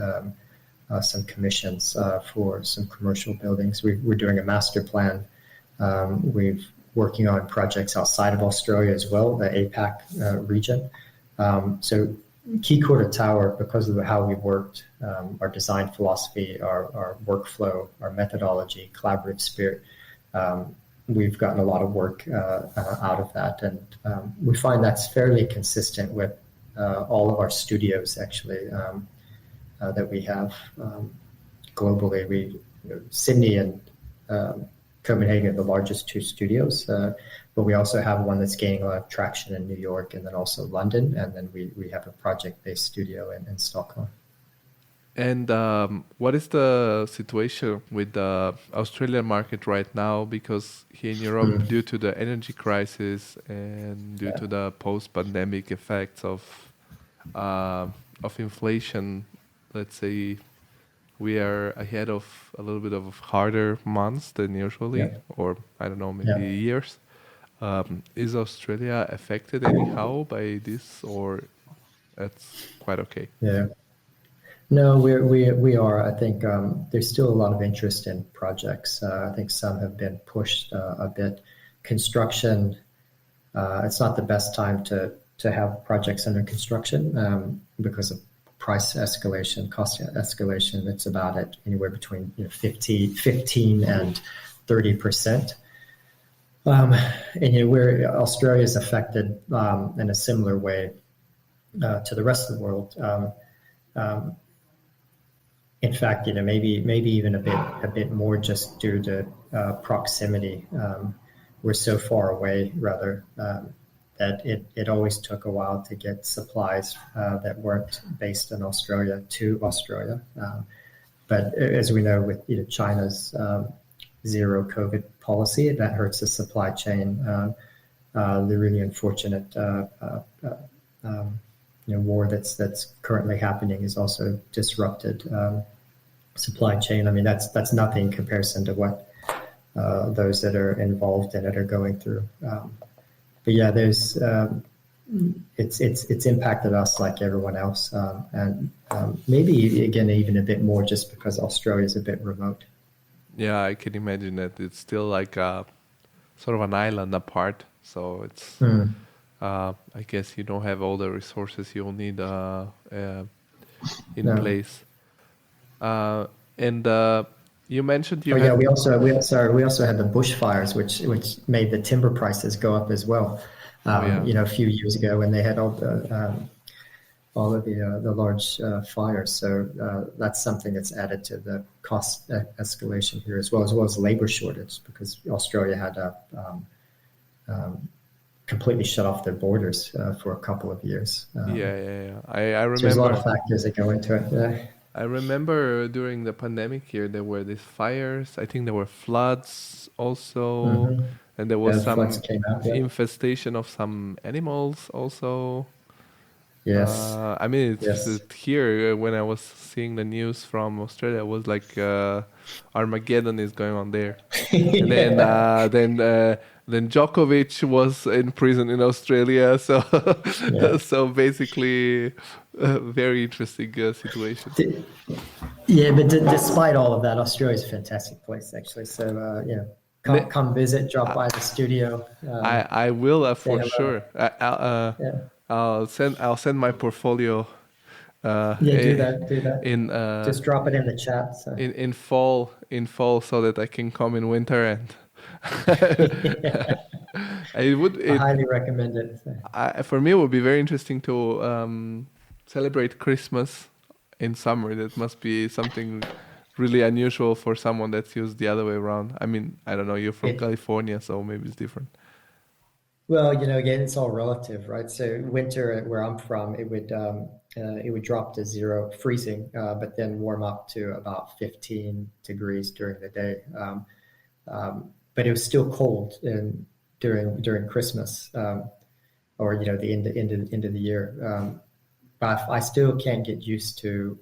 some commissions for some commercial buildings. We're doing a master plan. We're working on projects outside of Australia as well, the APAC region. So Quay Quarter Tower, because of how we worked, our design philosophy, our workflow, our methodology, collaborative spirit, we've gotten a lot of work out of that. And we find that's fairly consistent with all of our studios, actually, that we have globally. Sydney and Copenhagen are the largest two studios, but we also have one that's gaining a lot of traction in New York, and then also London, and then we have a project-based studio in Stockholm. And what is the situation with the Australian market right now? Because here in Europe, due to the energy crisis and due to the post-pandemic effects of inflation, let's say we are ahead of a little bit of harder months than usually, or I don't know, maybe years. Is Australia affected anyhow by this, or that's quite okay? Yeah. No, we are. I think there's still a lot of interest in projects. I think some have been pushed a bit. Construction, it's not the best time to have projects under construction because of price escalation, cost escalation. It's about at anywhere between 15 and 30%. And where Australia is affected in a similar way to the rest of the world. In fact, maybe even a bit more just due to proximity. We're so far away, rather, that it always took a while to get supplies that weren't based in Australia to Australia. But as we know, with China's zero COVID policy, that hurts the supply chain. The really unfortunate war that's currently happening has also disrupted supply chain. I mean, that's nothing in comparison to what those that are involved in it are going through. But yeah, there's it's impacted us like everyone else, and maybe again even a bit more just because Australia is a bit remote. Yeah, I can imagine that it's still like a sort of an island apart. So it's I guess you don't have all the resources you'll need in place. And you mentioned you we also had the bushfires, which made the timber prices go up as well. A few years ago when they had all of the large fires. So that's something that's added to the cost escalation here as well as labor shortage, because Australia had completely shut off their borders for a couple of years. I remember. So there's a lot of factors that go into it. Yeah. I remember during the pandemic here, there were these fires. I think there were floods also, and there was some infestation of some animals also. Yes. I mean, Yes. here when I was seeing the news from Australia, it was like Armageddon is going on there, and Yeah. then Djokovic was in prison in Australia, so Yeah. so basically, very interesting situation. D- Yeah, but despite all of that, Australia is a fantastic place, actually. So, Ne- come visit, drop by the studio, I will say for hello. sure. Yeah, I'll send my portfolio yeah, do eh, that, do that. in Just drop it in the chat. So, in fall so that I can come in winter and yeah, it would I it highly recommend it. So, for me it would be very interesting to celebrate Christmas in summer. That must be something really unusual for someone that's used the other way around. I mean, I don't know, you're from it California, so maybe it's different. Well, again, it's all relative, right? So winter, where I'm from, it would drop to zero, freezing, but then warm up to about 15 degrees during the day. But it was still cold during Christmas, or the end of the year. But I still can't get used to.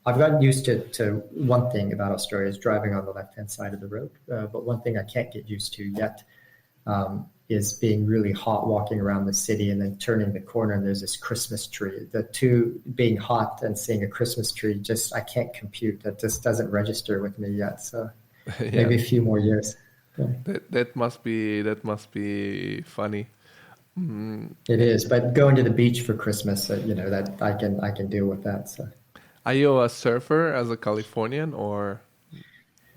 I've gotten used to one thing about Australia is driving on the left-hand side of the road. But one thing I can't get used to yet is being really hot walking around the city and then turning the corner and there's this Christmas tree. The two, being hot and seeing a Christmas tree, just I can't compute. That just doesn't register with me yet. So Yeah, maybe a few more years. Yeah. that must be funny. Mm. It is, but going to the beach for Christmas, that I can deal with that. So. Are you a surfer as a Californian or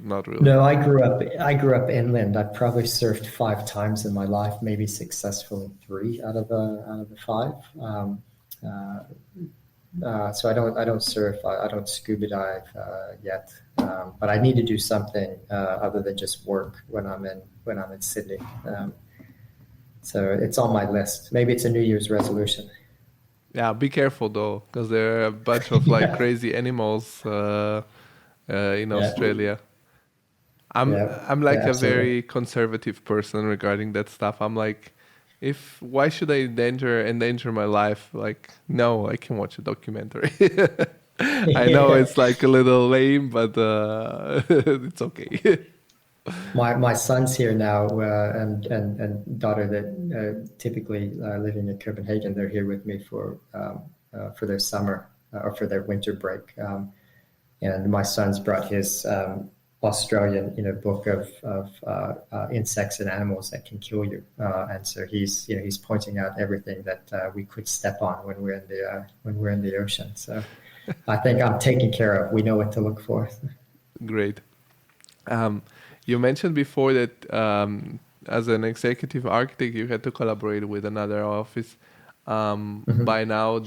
not really? No, I grew up inland. I've probably surfed 5 times in my life, maybe successfully three out of the five. Uh, so I don't surf. I don't scuba dive yet. But I need to do something other than just work when I'm in Sydney. So it's on my list. Maybe it's a New Year's resolution. Yeah, be careful though, because there are a bunch of like Yeah, crazy animals in yeah, Australia. I'm yeah, I'm yeah, like a absolutely. very conservative person regarding that stuff. I'm like, if why should I endanger my life? Like, no, I can watch a documentary. I know Yeah. it's like a little lame, but it's okay. My son's here now, and daughter that typically living in Copenhagen. They're here with me for their summer or for their winter break. And my son's brought his Australian, book of insects and animals that can kill you. And so he's pointing out everything that we could step on when we're in the ocean. So I think I'm taken care of. We know what to look for. Great. Um, you mentioned before that as an executive architect, you had to collaborate with another office. Mhm. By now,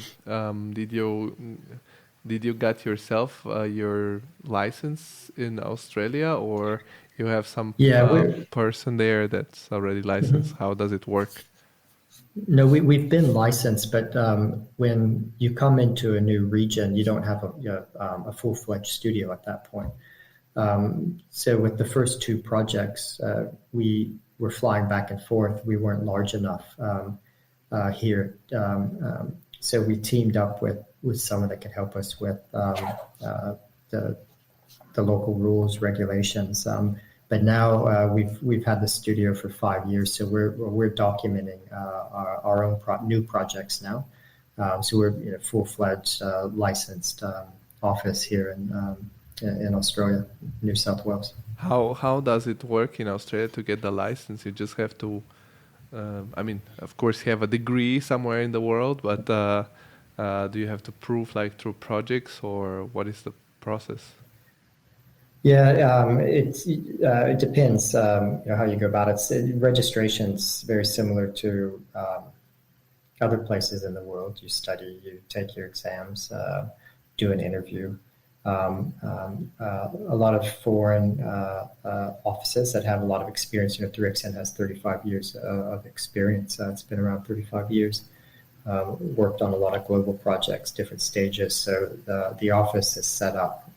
did you get yourself your license in Australia, or you have some Yeah, we're. person there that's already licensed? Mhm. How does it work? No, we've been licensed, but when you come into a new region, you don't have a full-fledged studio at that point. So with the first two projects, we were flying back and forth. We weren't large enough here, so we teamed up with someone that could help us with the local rules, regulations. But now we've had the studio for 5 years, so we're documenting our own new projects now. So we're full-fledged licensed office here in Australia, New South Wales. How does it work in Australia to get the license? You just have to. I mean, of course, you have a degree somewhere in the world, but do you have to prove like through projects, or what is the process? Yeah, it depends how you go about it. Registration's very similar to other places in the world. You study, you take your exams, do an interview. A lot of foreign offices that have a lot of experience. 3XN has 35 years of experience. It's been around 35 years. Worked on a lot of global projects, different stages. So the office is set up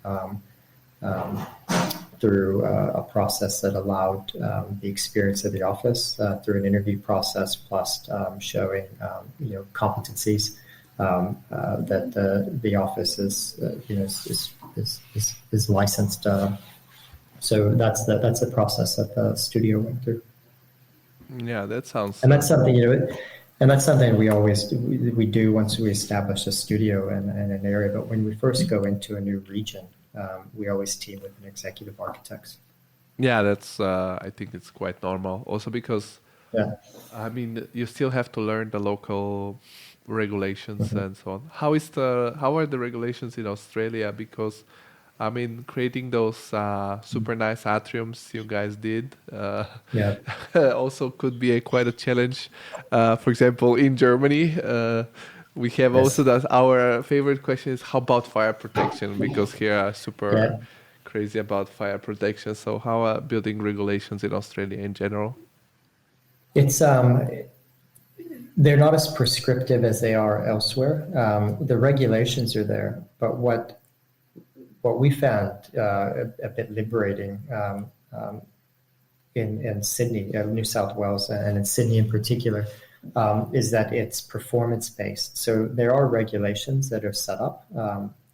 through a process that allowed the experience of the office through an interview process, plus showing competencies. that the office is is licensed. So that's the process that the studio went through. Yeah, that sounds. And that's something and that's something we do once we establish a studio in an area. But when we first go into a new region, we always team with an executive architect. Yeah, that's. I think it's quite normal. Also because, I mean, you still have to learn the local regulations and so on. How are the regulations in Australia? Because, I mean, creating those super nice atriums you guys did also could be quite a challenge. For example, in Germany, we have also that our favorite question is how about fire protection? Because here are super crazy about fire protection. So how are building regulations in Australia in general? It's they're not as prescriptive as they are elsewhere. The regulations are there, but what we found a bit liberating in Sydney, New South Wales, and in Sydney in particular, is that it's performance-based. So there are regulations that are set up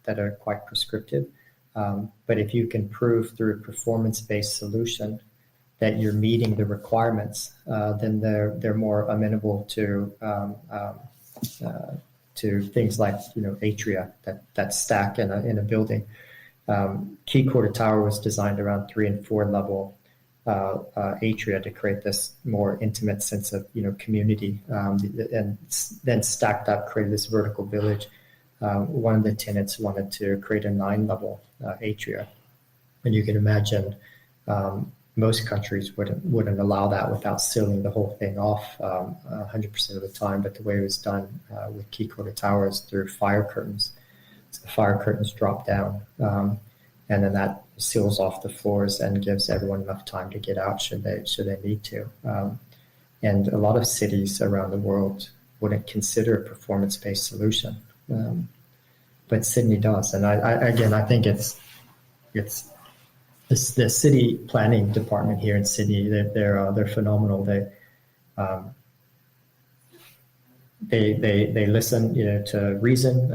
that are quite prescriptive, but if you can prove through a performance-based solution that you're meeting the requirements, then they're more amenable to things like atria that stack in a building. Quay Quarter Tower was designed around 3 and 4 level atria to create this more intimate sense of community, and then stacked up, created this vertical village. One of the tenants wanted to create a 9 level atria, and you can imagine most countries wouldn't allow that without sealing the whole thing off 100% of the time. But the way it was done with Quay Quarter Tower is through fire curtains. So the fire curtains drop down, and then that seals off the floors and gives everyone enough time to get out should they need to. And a lot of cities around the world wouldn't consider a performance-based solution, but Sydney does. And I think it's the city planning department here in Sydney. They're phenomenal. They listen, to reason.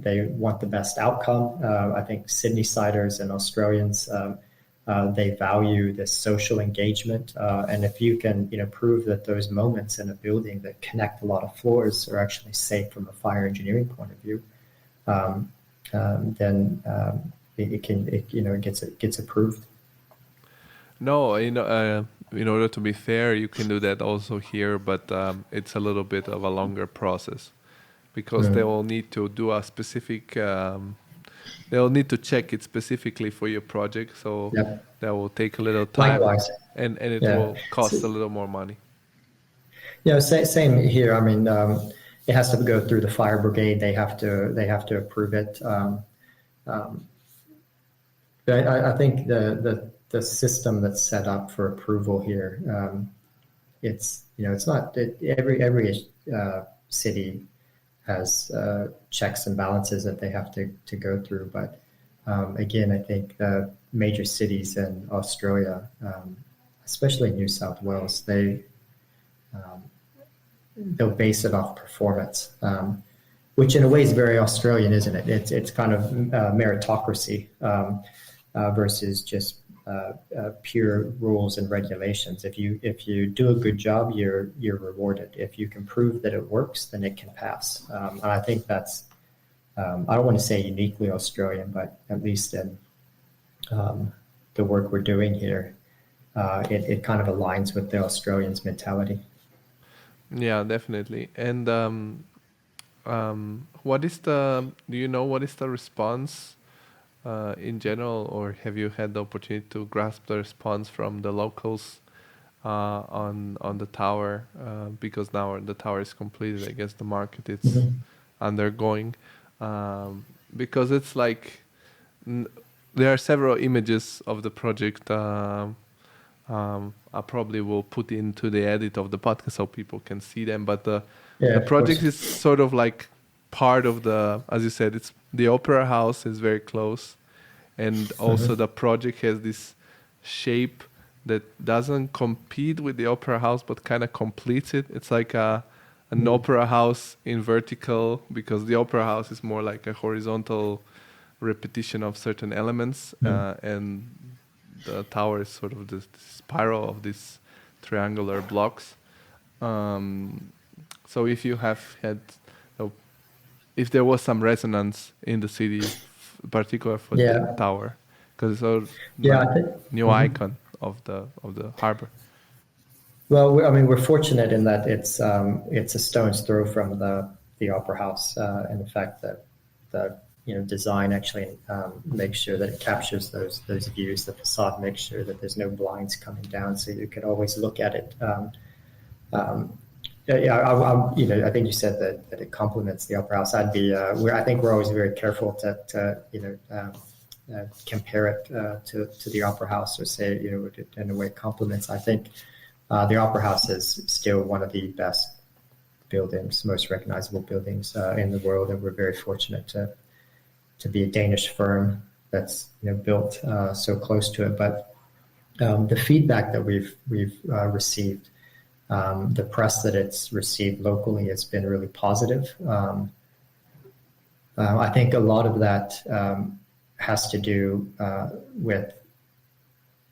They want the best outcome. I think Sydney-siders and Australians, they value this social engagement. And if you can, prove that those moments in a building that connect a lot of floors are actually safe from a fire engineering point of view, then it gets approved. No, in order to be fair, you can do that also here, but it's a little bit of a longer process because they will need to do a specific. They will need to check it specifically for your project, so that will take a little time. Likewise. And it will cost a little more money. Yeah, same here. I mean, it has to go through the fire brigade. They have to approve it. I think the system that's set up for approval here, it's not every city has checks and balances that they have to go through. But again, I think the major cities in Australia, especially New South Wales, they'll base it off performance, which in a way is very Australian, isn't it? It's kind of meritocracy versus just pure rules and regulations. If you do a good job, you're rewarded. If you can prove that it works, then it can pass. And I think that's I don't want to say uniquely Australian, but at least in the work we're doing here, it kind of aligns with the Australians' mentality. Yeah, definitely. And what is do you know what is the response in general, or have you had the opportunity to grasp the response from the locals on the tower? Because now the tower is completed, I guess the market is undergoing. Because it's like there are several images of the project. I probably will put into the edit of the podcast so people can see them. But the project is sort of like part of as you said, it's the opera house is very close, and also the project has this shape that doesn't compete with the opera house but kind of completes it. It's like a an opera house in vertical, because the opera house is more like a horizontal repetition of certain elements, and the tower is sort of the spiral of these triangular blocks. So if you have had, if there was some resonance in the city, particular for the tower, because it's a new icon of the harbor. Well, we're fortunate in that it's a stone's throw from the opera house, and in fact the design actually makes sure that it captures those views. The facade makes sure that there's no blinds coming down, so you could always look at it. I think you said that it complements the opera house. I think we're always very careful to compare it to the opera house, or say it in a way complements. I think the opera house is still one of the best buildings, most recognizable buildings in the world, and we're very fortunate to be a Danish firm that's built so close to it. But the feedback that we've received, the press that it's received locally, has been really positive. I think a lot of that has to do with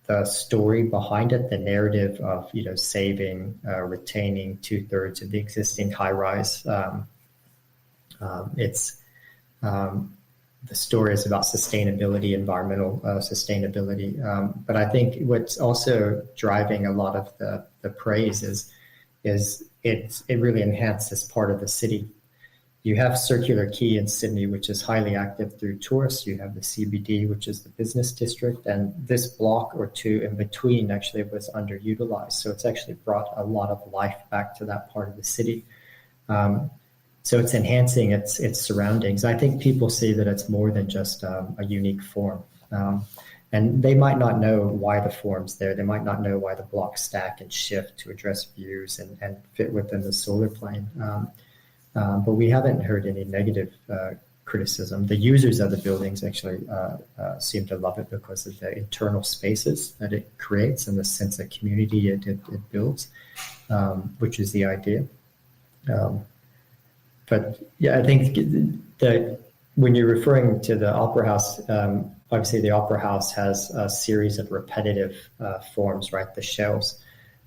the story behind it, the narrative of saving, retaining 2/3 of the existing high-rise. The story is about sustainability, environmental sustainability. But I think what's also driving a lot of the praise is it really enhances part of the city. You have Circular Quay in Sydney, which is highly active through tourists. You have the CBD, which is the business district, and this block or two in between actually was underutilized. So it's actually brought a lot of life back to that part of the city. So it's enhancing its surroundings. I think people see that it's more than just a unique form. And they might not know why the form's there. They might not know why the blocks stack and shift to address views and fit within the solar plane. But we haven't heard any negative criticism. The users of the buildings actually seem to love it because of the internal spaces that it creates and the sense of community it builds, which is the idea. But yeah, I think that when you're referring to the Opera House, obviously the Opera House has a series of repetitive forms, right? The shells.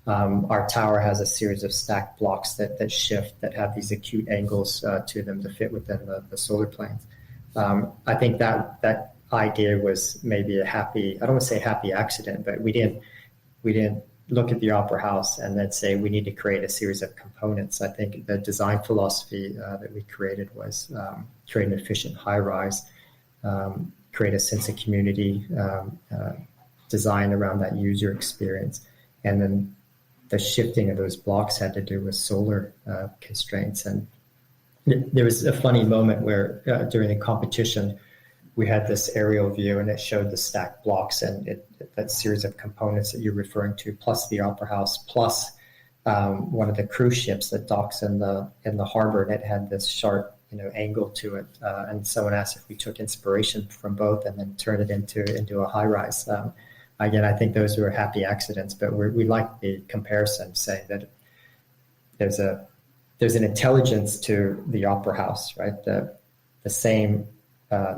Our tower has a series of stacked blocks that shift, that have these acute angles to them to fit within the solar planes. I think that idea was maybe I don't want to say happy accident, but we didn't look at the Opera House and then say we need to create a series of components. I think the design philosophy that we created was create an efficient high-rise, create a sense of community, design around that user experience, and then the shifting of those blocks had to do with solar constraints. And there was a funny moment where during the competition, we had this aerial view and it showed the stacked blocks and that series of components that you're referring to, plus the Opera House, plus one of the cruise ships that docks in the harbor, and it had this sharp angle to it. And someone asked if we took inspiration from both and then turned it into a high rise. Again, I think those were happy accidents, but we like the comparison, saying that there's an intelligence to the Opera House, right? The same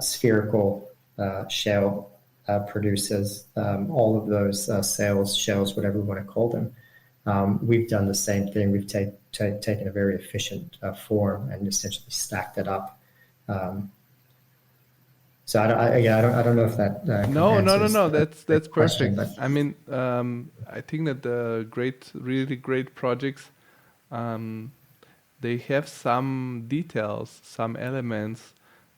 spherical shell produces all of those sails, shells, whatever we want to call them. We've done the same thing. We've taken a very efficient form and essentially stacked it up. So I don't know if that no. That's question, perfect. I mean, I think that the really great projects, they have some details, some elements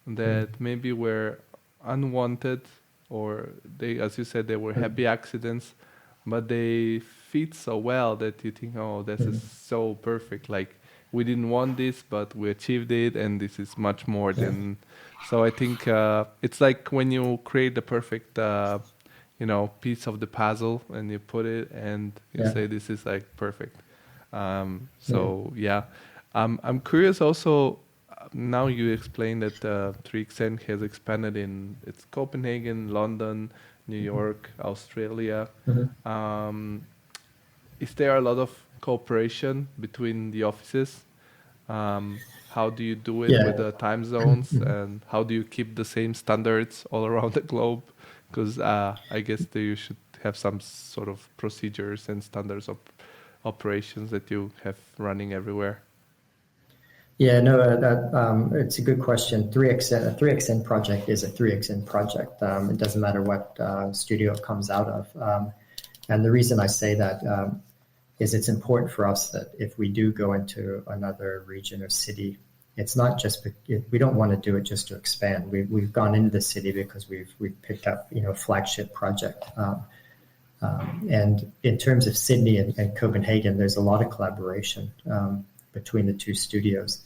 that maybe were unwanted, or they, as you said, they were happy accidents, but they fit so well that you think, oh, this is so perfect. Like, we didn't want this, but we achieved it, and this is much more than. So I think it's like when you create the perfect, piece of the puzzle, and you put it, and you say this is like perfect. I'm curious also. Now you explained that 3XN has expanded in Copenhagen, London, New York, Australia. Is there a lot of cooperation between the offices? How do you do it with the time zones, and how do you keep the same standards all around the globe? Because I guess that you should have some sort of procedures and standards of operations that you have running everywhere. Yeah, no, it's a good question. A 3XN project is a 3XN project. It doesn't matter what studio it comes out of. And the reason I say that is it's important for us that if we do go into another region or city, it's not just, we don't want to do it just to expand. We've gone into the city because we've picked up, a flagship project. And in terms of Sydney and Copenhagen, there's a lot of collaboration between the two studios.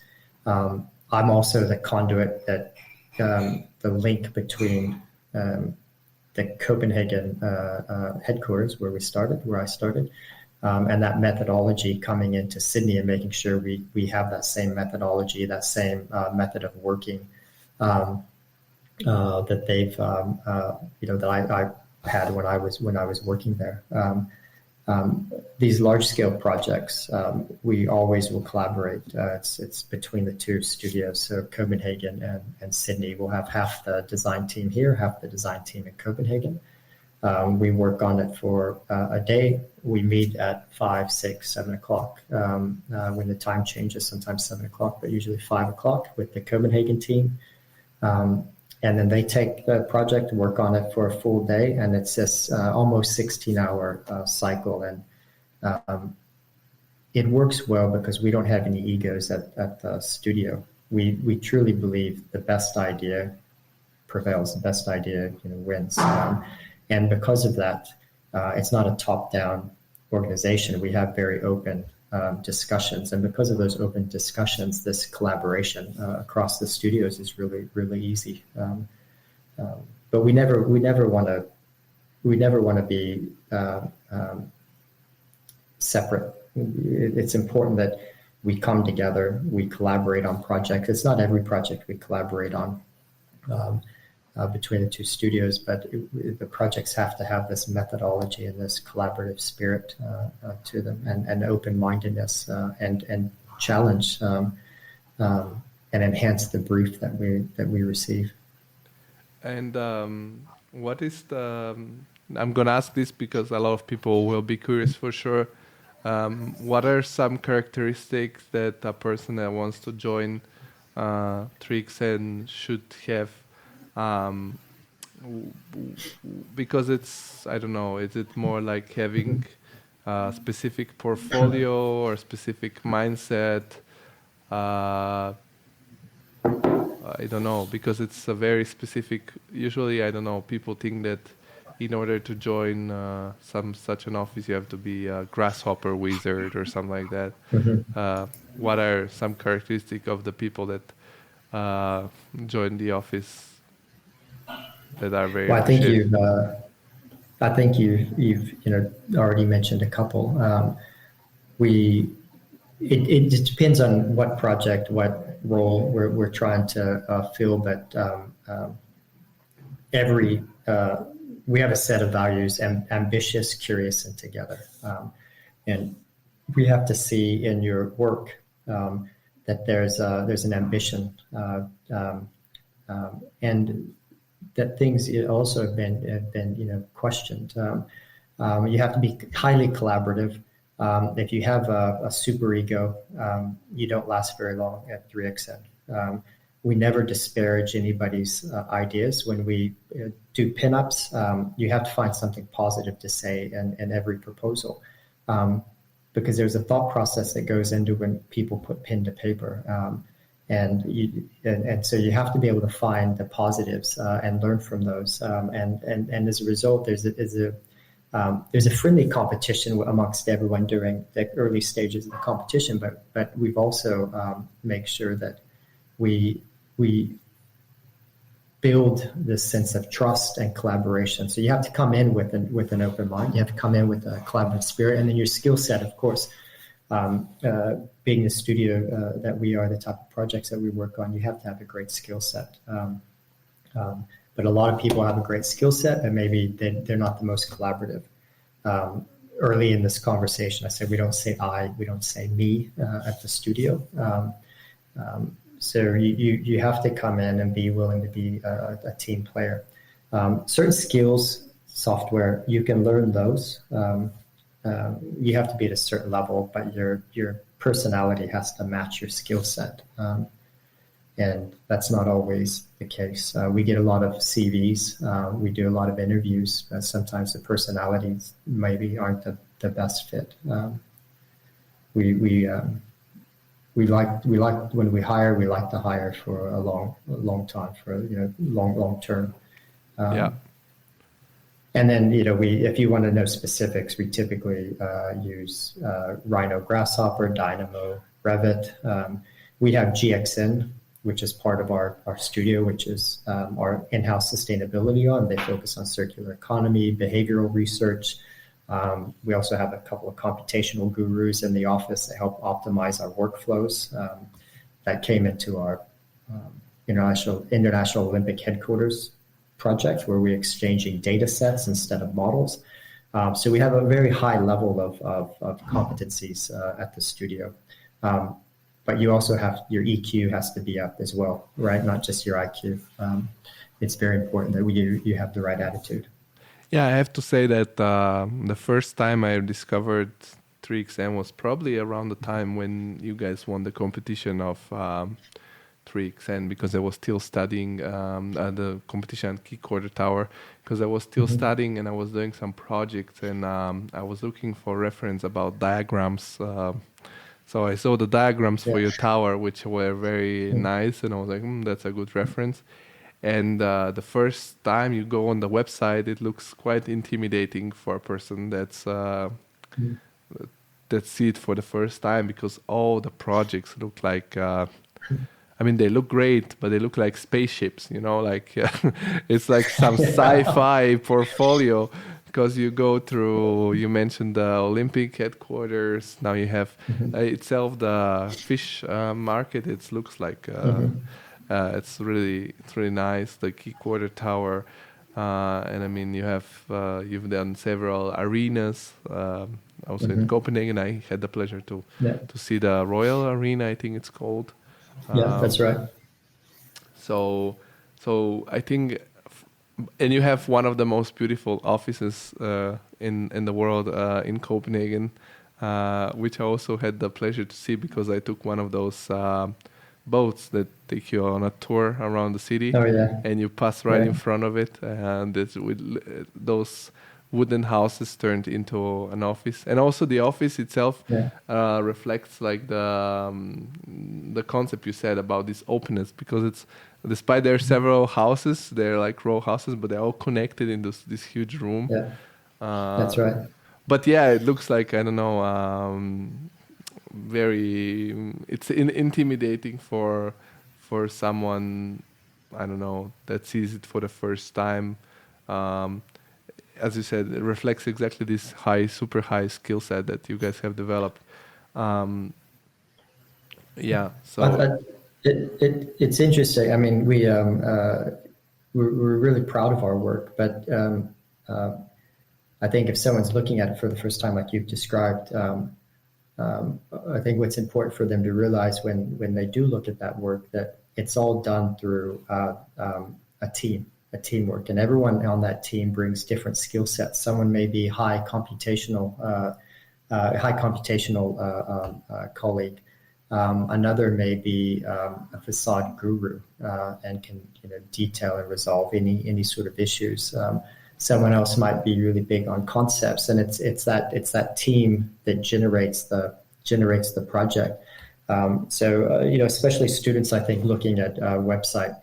I'm also the conduit that the link between the Copenhagen headquarters where I started, and that methodology coming into Sydney and making sure we have that same methodology, that same method of working that they've that I had when I was working there. These large scale projects, we always will collaborate. It's between the two studios. So Copenhagen and Sydney will have half the design team here, half the design team in Copenhagen. We work on it for a day. We meet at 5, 6, 7 o'clock when the time changes, sometimes 7 o'clock, but usually 5 o'clock with the Copenhagen team. And then they take the project, work on it for a full day, and it's this almost 16-hour cycle. And it works well because we don't have any egos at the studio. We truly believe the best idea prevails, the best idea wins. And because of that, it's not a top-down organization. We have very open discussions, and because of those open discussions, this collaboration across the studios is really, really easy. But we never want to be separate. It's important that we come together, we collaborate on projects. It's not every project we collaborate on between the two studios, but the projects have to have this methodology and this collaborative spirit to them, and open-mindedness and challenge and enhance the brief that we receive. And what is I'm going to ask this because a lot of people will be curious for sure. What are some characteristics that a person that wants to join 3XN should have? Because it's, I don't know, is it more like having a specific portfolio or specific mindset? I don't know, because it's a very specific, usually, I don't know, people think that in order to join such an office, you have to be a grasshopper wizard or something like that. Mm-hmm. What are some characteristics of the people that join the office that are very? Well, I think you've already mentioned a couple. It just depends on what project, what role we're trying to fill, but we have a set of values: ambitious, curious, and together. And we have to see in your work that there's an ambition, and that things also have been questioned. You have to be highly collaborative. If you have a super ego, you don't last very long at 3XN. We never disparage anybody's ideas. When we do pinups, you have to find something positive to say in every proposal, because there's a thought process that goes into when people put pen to paper. And so you have to be able to find the positives and learn from those. And as a result, there's a friendly competition amongst everyone during the early stages of the competition. But we've also make sure that we build this sense of trust and collaboration. So you have to come in with an open mind. You have to come in with a collaborative spirit, and then your skill set, of course. Being the studio that we are, the type of projects that we work on, you have to have a great skill set. But a lot of people have a great skill set, and maybe they're not the most collaborative. Early in this conversation, I said we don't say I, we don't say me at the studio. So you have to come in and be willing to be a team player. Certain skills, software, you can learn those. You have to be at a certain level, but your personality has to match your skill set. And that's not always the case. We get a lot of CVs. We do a lot of interviews. But sometimes the personalities maybe aren't the best fit. We like when we hire. We like to hire for a long time, for long term. Yeah. And then if you want to know specifics, we typically use Rhino, Grasshopper, Dynamo, Revit. We have GXN, which is part of our studio, which is our in-house sustainability arm. They focus on circular economy, behavioral research. We also have a couple of computational gurus in the office that help optimize our workflows. That came into our International Olympic headquarters project, where we're exchanging data sets instead of models. So we have a very high level of competencies at the studio. But you also have your EQ has to be up as well, right? Not just your IQ. It's very important that you have the right attitude. Yeah, I have to say that the first time I discovered 3XN was probably around the time when you guys won the competition of 3XN, because I was still studying the competition at Quay Quarter Tower, because I was still studying and I was doing some projects, and I was looking for reference about diagrams. So I saw the diagrams for your tower, which were very nice, and I was like, that's a good reference. And the first time you go on the website, it looks quite intimidating for a person that see it for the first time, because all the projects look like, they look great, but they look like spaceships, like it's like some sci-fi portfolio. Because you go through, you mentioned the Olympic headquarters. Now you have itself the fish market. It looks like it's really nice. The Quay Quarter Tower, and you've done several arenas. Also in Copenhagen, I had the pleasure to see the Royal Arena, I think it's called. That's right. So I think. And you have one of the most beautiful offices in the world in Copenhagen, which I also had the pleasure to see, because I took one of those boats that take you on a tour around the city. Oh, yeah. And you pass right in front of it, and it's with those wooden houses turned into an office. And also the office itself reflects like the concept you said about this openness, because it's, despite there are several houses, they're like row houses, but they're all connected in this huge room. Yeah, that's right. But yeah, it looks like, I don't know, very, it's intimidating for someone, I don't know, that sees it for the first time. As you said, it reflects exactly this super high skill set that you guys have developed. It's interesting. I mean, we're really proud of our work, but I think if someone's looking at it for the first time, like you've described, I think what's important for them to realize when they do look at that work, that it's all done through a teamwork, and everyone on that team brings different skill sets. Someone may be high computational colleague. Another may be a facade guru and can detail and resolve any sort of issues. Someone else might be really big on concepts, and it's that team that generates the project. Especially students, I think, looking at a website,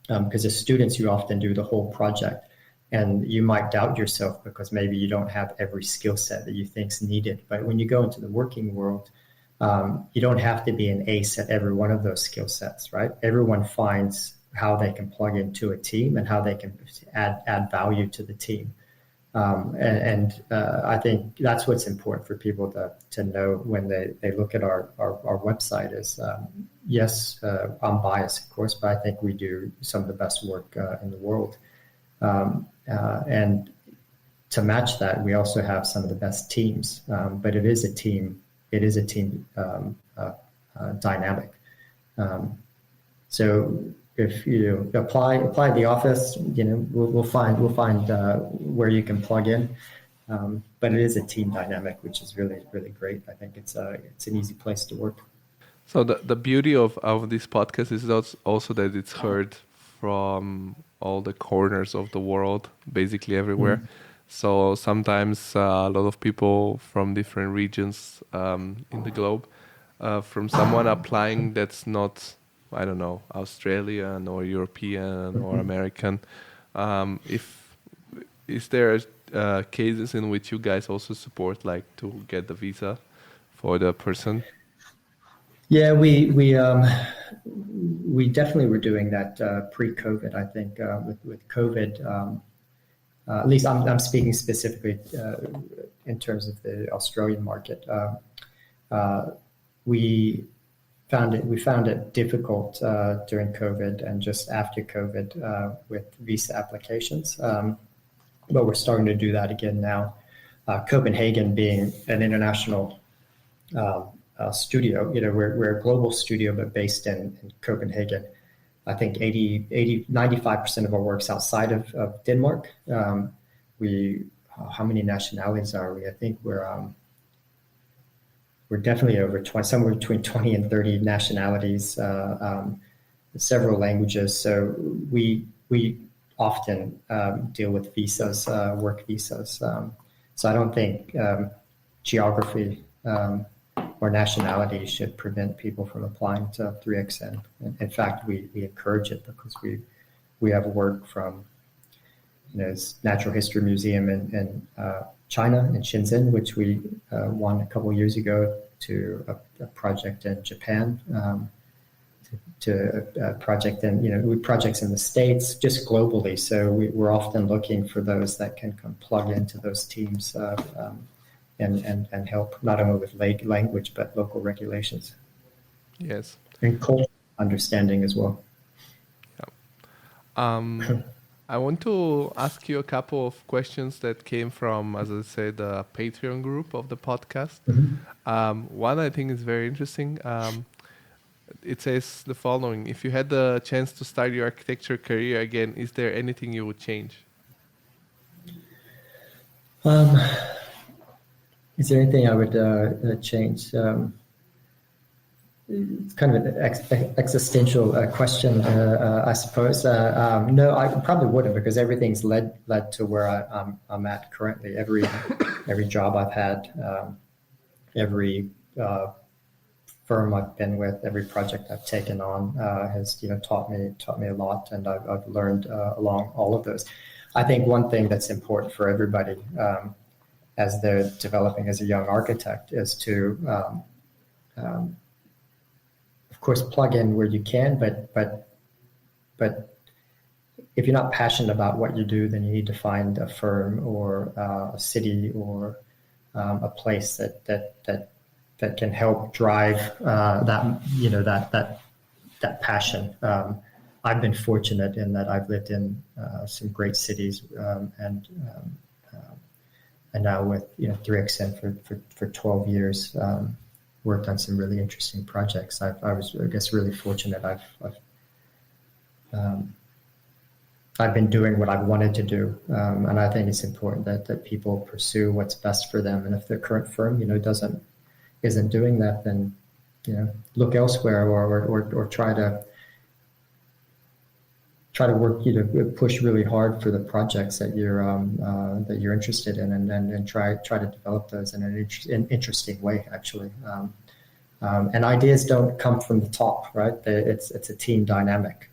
because as students you often do the whole project, and you might doubt yourself because maybe you don't have every skill set that you think's needed. But when you go into the working world, you don't have to be an ace at every one of those skill sets, right? Everyone finds how they can plug into a team and how they can add value to the team. I think that's what's important for people to know when they look at our website is, yes, I'm biased, of course, but I think we do some of the best work in the world. And to match that, we also have some of the best teams, but it is a team dynamic. So if you apply at the office, we'll find where you can plug in. But it is a team dynamic, which is really, really great. I think it's an easy place to work. So the beauty of this podcast is also that it's heard from all the corners of the world, basically everywhere. So sometimes a lot of people from different regions in the globe, from someone applying that's not, I don't know, Australian or European or American, is there cases in which you guys also support, like to get the visa for the person? Yeah, we definitely were doing that pre-COVID. I think with COVID, at least I'm speaking specifically in terms of the Australian market. We found it difficult during COVID and just after COVID with visa applications, but we're starting to do that again now. Copenhagen being an international studio, we're a global studio, but based in Copenhagen. I think 95% of our work's outside of Denmark. How many nationalities are we? I think we're definitely over 20, somewhere between 20 and 30 nationalities, several languages. So we often deal with visas, work visas. So I don't think geography or nationality should prevent people from applying to 3XN. In fact, we encourage it because we have work from Natural History Museum in China, in Shenzhen, which we won a couple of years ago, to a project in Japan, to a project in projects in the States, just globally. So we're often looking for those that can come plug into those teams. And help not only with language but local regulations. Yes. And cultural understanding as well. Yeah. I want to ask you a couple of questions that came from, as I said, the Patreon group of the podcast. One I think is very interesting. It says the following: if you had the chance to start your architecture career again, is there anything you would change? Is there anything I would change? It's kind of an existential question, I suppose. No, I probably wouldn't, because everything's led to where I'm at currently. Every job I've had, every firm I've been with, every project I've taken on has taught me a lot, and I've learned along all of those. I think one thing that's important for everybody as they're developing as a young architect is to, of course, plug in where you can, but if you're not passionate about what you do, then you need to find a firm or a city or a place that can help drive that passion. I've been fortunate in that I've lived in some great cities, and now with 3XN for 12 years, worked on some really interesting projects. I was, I guess, really fortunate. I've been doing what I've wanted to do, and I think it's important that people pursue what's best for them. And if their current firm, isn't doing that, then look elsewhere, or try to work, push really hard for the projects that you're interested in, and try to develop those in an interesting way, actually. And ideas don't come from the top, right? It's a team dynamic.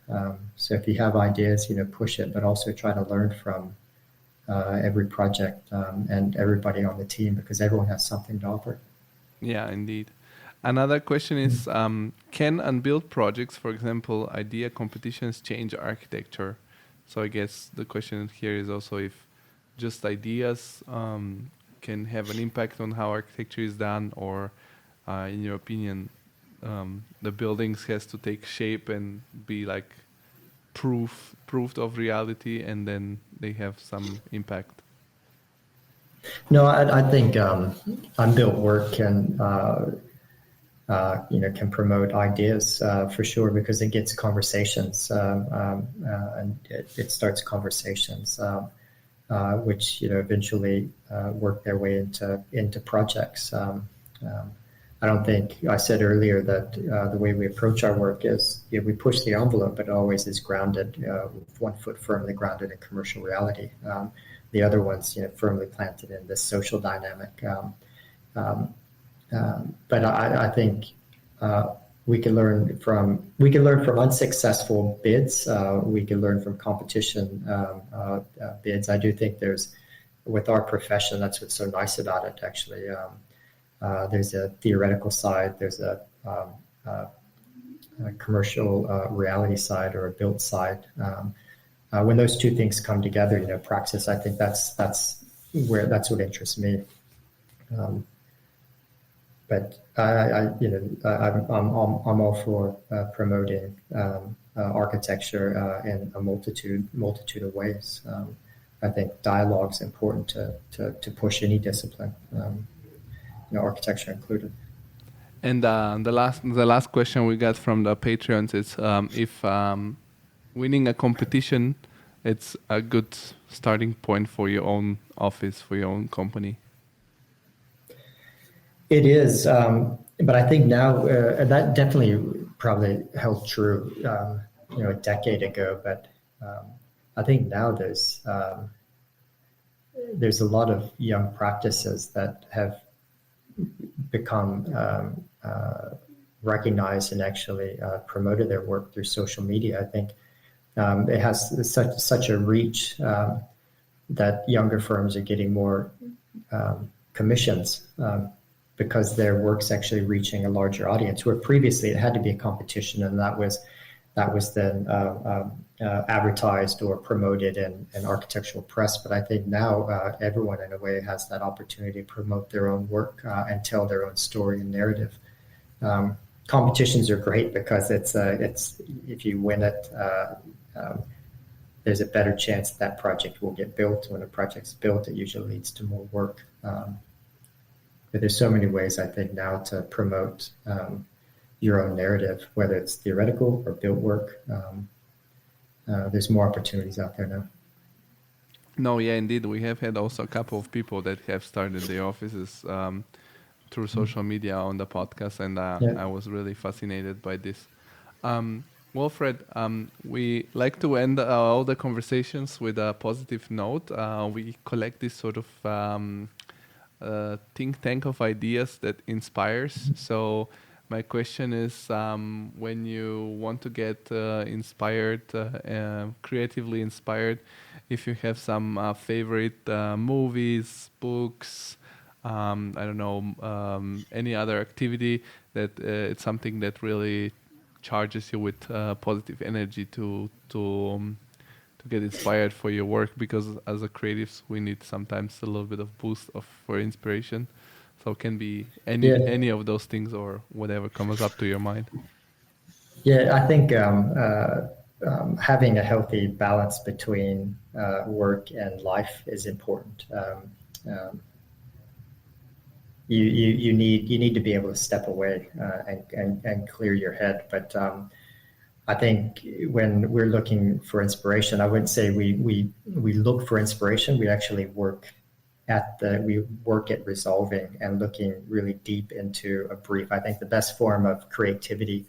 So if you have ideas, push it, but also try to learn from every project and everybody on the team, because everyone has something to offer. Yeah, indeed. Another question is, can unbuilt projects, for example, idea competitions, change architecture? So I guess the question here is also if just ideas can have an impact on how architecture is done, or in your opinion, the buildings has to take shape and be like proved of reality, and then they have some impact. No, I think unbuilt work can can promote ideas for sure, because it gets conversations, and it starts conversations, which eventually work their way into projects. I don't think I said earlier that the way we approach our work is we push the envelope, but it always is grounded, with one foot firmly grounded in commercial reality. The other one's firmly planted in this social dynamic. But I think we can learn from unsuccessful bids. We can learn from competition bids. I do think with our profession, that's what's so nice about it. Actually, there's a theoretical side. There's a commercial reality side, or a built side. When those two things come together, praxis, I think that's what interests me. But I'm all for promoting architecture in a multitude of ways. I think dialogue is important to push any discipline, architecture included. And the last question we got from the Patreons is if winning a competition, it's a good starting point for your own office, for your own company. It is, but I think now that definitely probably held true, a decade ago. But I think now there's a lot of young practices that have become recognized and actually promoted their work through social media. I think it has such a reach that younger firms are getting more commissions. Because their work's actually reaching a larger audience, where previously it had to be a competition, and that was then advertised or promoted in architectural press. But I think now everyone, in a way, has that opportunity to promote their own work and tell their own story and narrative. Competitions are great because it's if you win it, there's a better chance that project will get built. When a project's built, it usually leads to more work. But there's so many ways, I think, now to promote your own narrative, whether it's theoretical or built work. There's more opportunities out there now. No, yeah, indeed. We have had also a couple of people that have started their offices through social media on the podcast, and I was really fascinated by this. Well, Fred, we like to end all the conversations with a positive note. We collect this sort of think tank of ideas that inspires. So my question is, when you want to get inspired, creatively inspired, if you have some favorite movies, books, I don't know, any other activity that it's something that really charges you with positive energy to get inspired for your work, because as a creatives we need sometimes a little bit of boost for inspiration. So it can be any of those things or whatever comes up to your mind. Yeah, I think having a healthy balance between work and life is important. You need to be able to step away and clear your head. But I think when we're looking for inspiration, I wouldn't say we look for inspiration. We actually work at resolving and looking really deep into a brief. I think the best form of creativity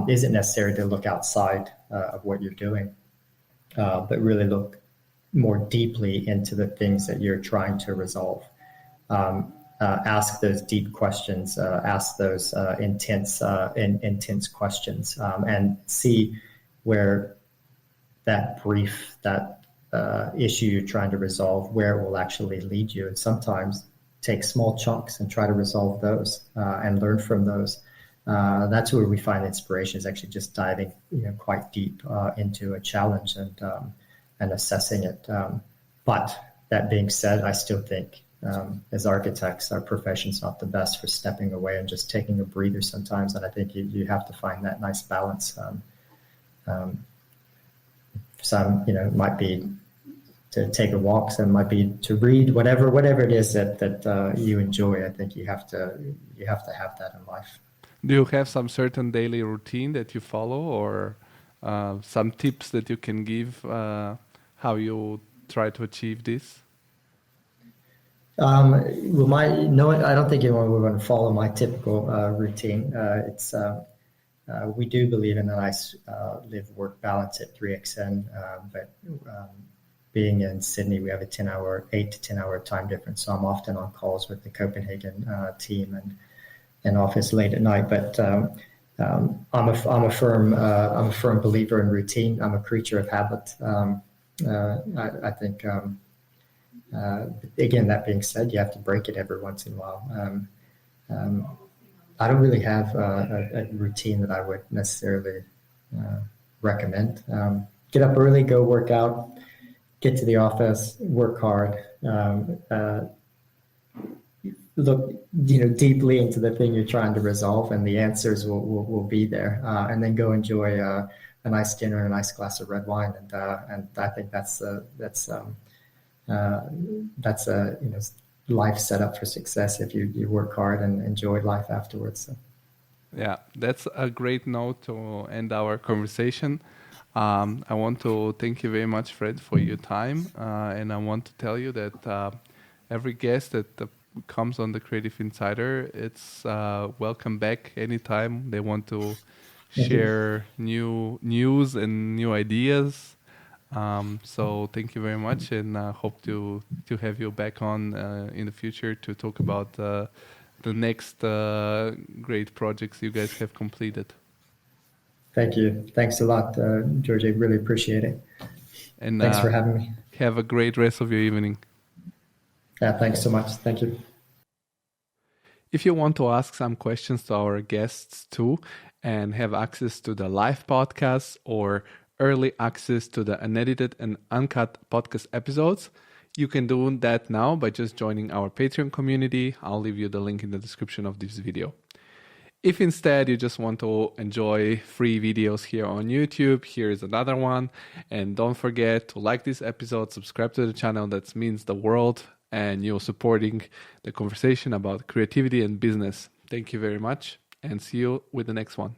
isn't necessarily to look outside of what you're doing, but really look more deeply into the things that you're trying to resolve. Ask those deep questions, ask those intense questions, and see where that brief, that issue you're trying to resolve, where it will actually lead you. And sometimes take small chunks and try to resolve those and learn from those. That's where we find inspiration, is actually just diving quite deep into a challenge and assessing it. But that being said, I still think as architects, our profession's not the best for stepping away and just taking a breather sometimes. And I think you have to find that nice balance. Some, it might be to take a walk, some might be to read, whatever it is that you enjoy. I think you have to have that in life. Do you have some certain daily routine that you follow, or some tips that you can give how you try to achieve this? Well, no, I don't think anyone would want to follow my typical routine. We do believe in a nice live-work balance at 3XN, but being in Sydney, we have a 8 to 10 hour time difference, so I'm often on calls with the Copenhagen team and office late at night. But I'm a firm believer in routine. I'm a creature of habit. I think. Again, that being said, you have to break it every once in a while. I don't really have a routine that I would necessarily recommend. Get up early, go work out, get to the office, work hard, look deeply into the thing you're trying to resolve, and the answers will be there. And then go enjoy a nice dinner, a nice glass of red wine, and I think that's a life set up for success if you work hard and enjoy life afterwards. So. Yeah, that's a great note to end our conversation. I want to thank you very much, Fred, for your time, and I want to tell you that every guest that comes on the Creative Insider, it's welcome back anytime they want to share new news and new ideas. So thank you very much, and hope to have you back on in the future to talk about the next great projects you guys have completed. Thank you. Thanks a lot, Georgie. Really appreciate it. And thanks for having me. Have a great rest of your evening. Yeah, thanks so much. Thank you. If you want to ask some questions to our guests too, and have access to the live podcasts or early access to the unedited and uncut podcast episodes, you can do that now by just joining our Patreon community. I'll leave you the link in the description of this video. If instead you just want to enjoy free videos here on YouTube, here is another one. And don't forget to like this episode, subscribe to the channel. That means the world, and you're supporting the conversation about creativity and business. Thank you very much, and see you with the next one.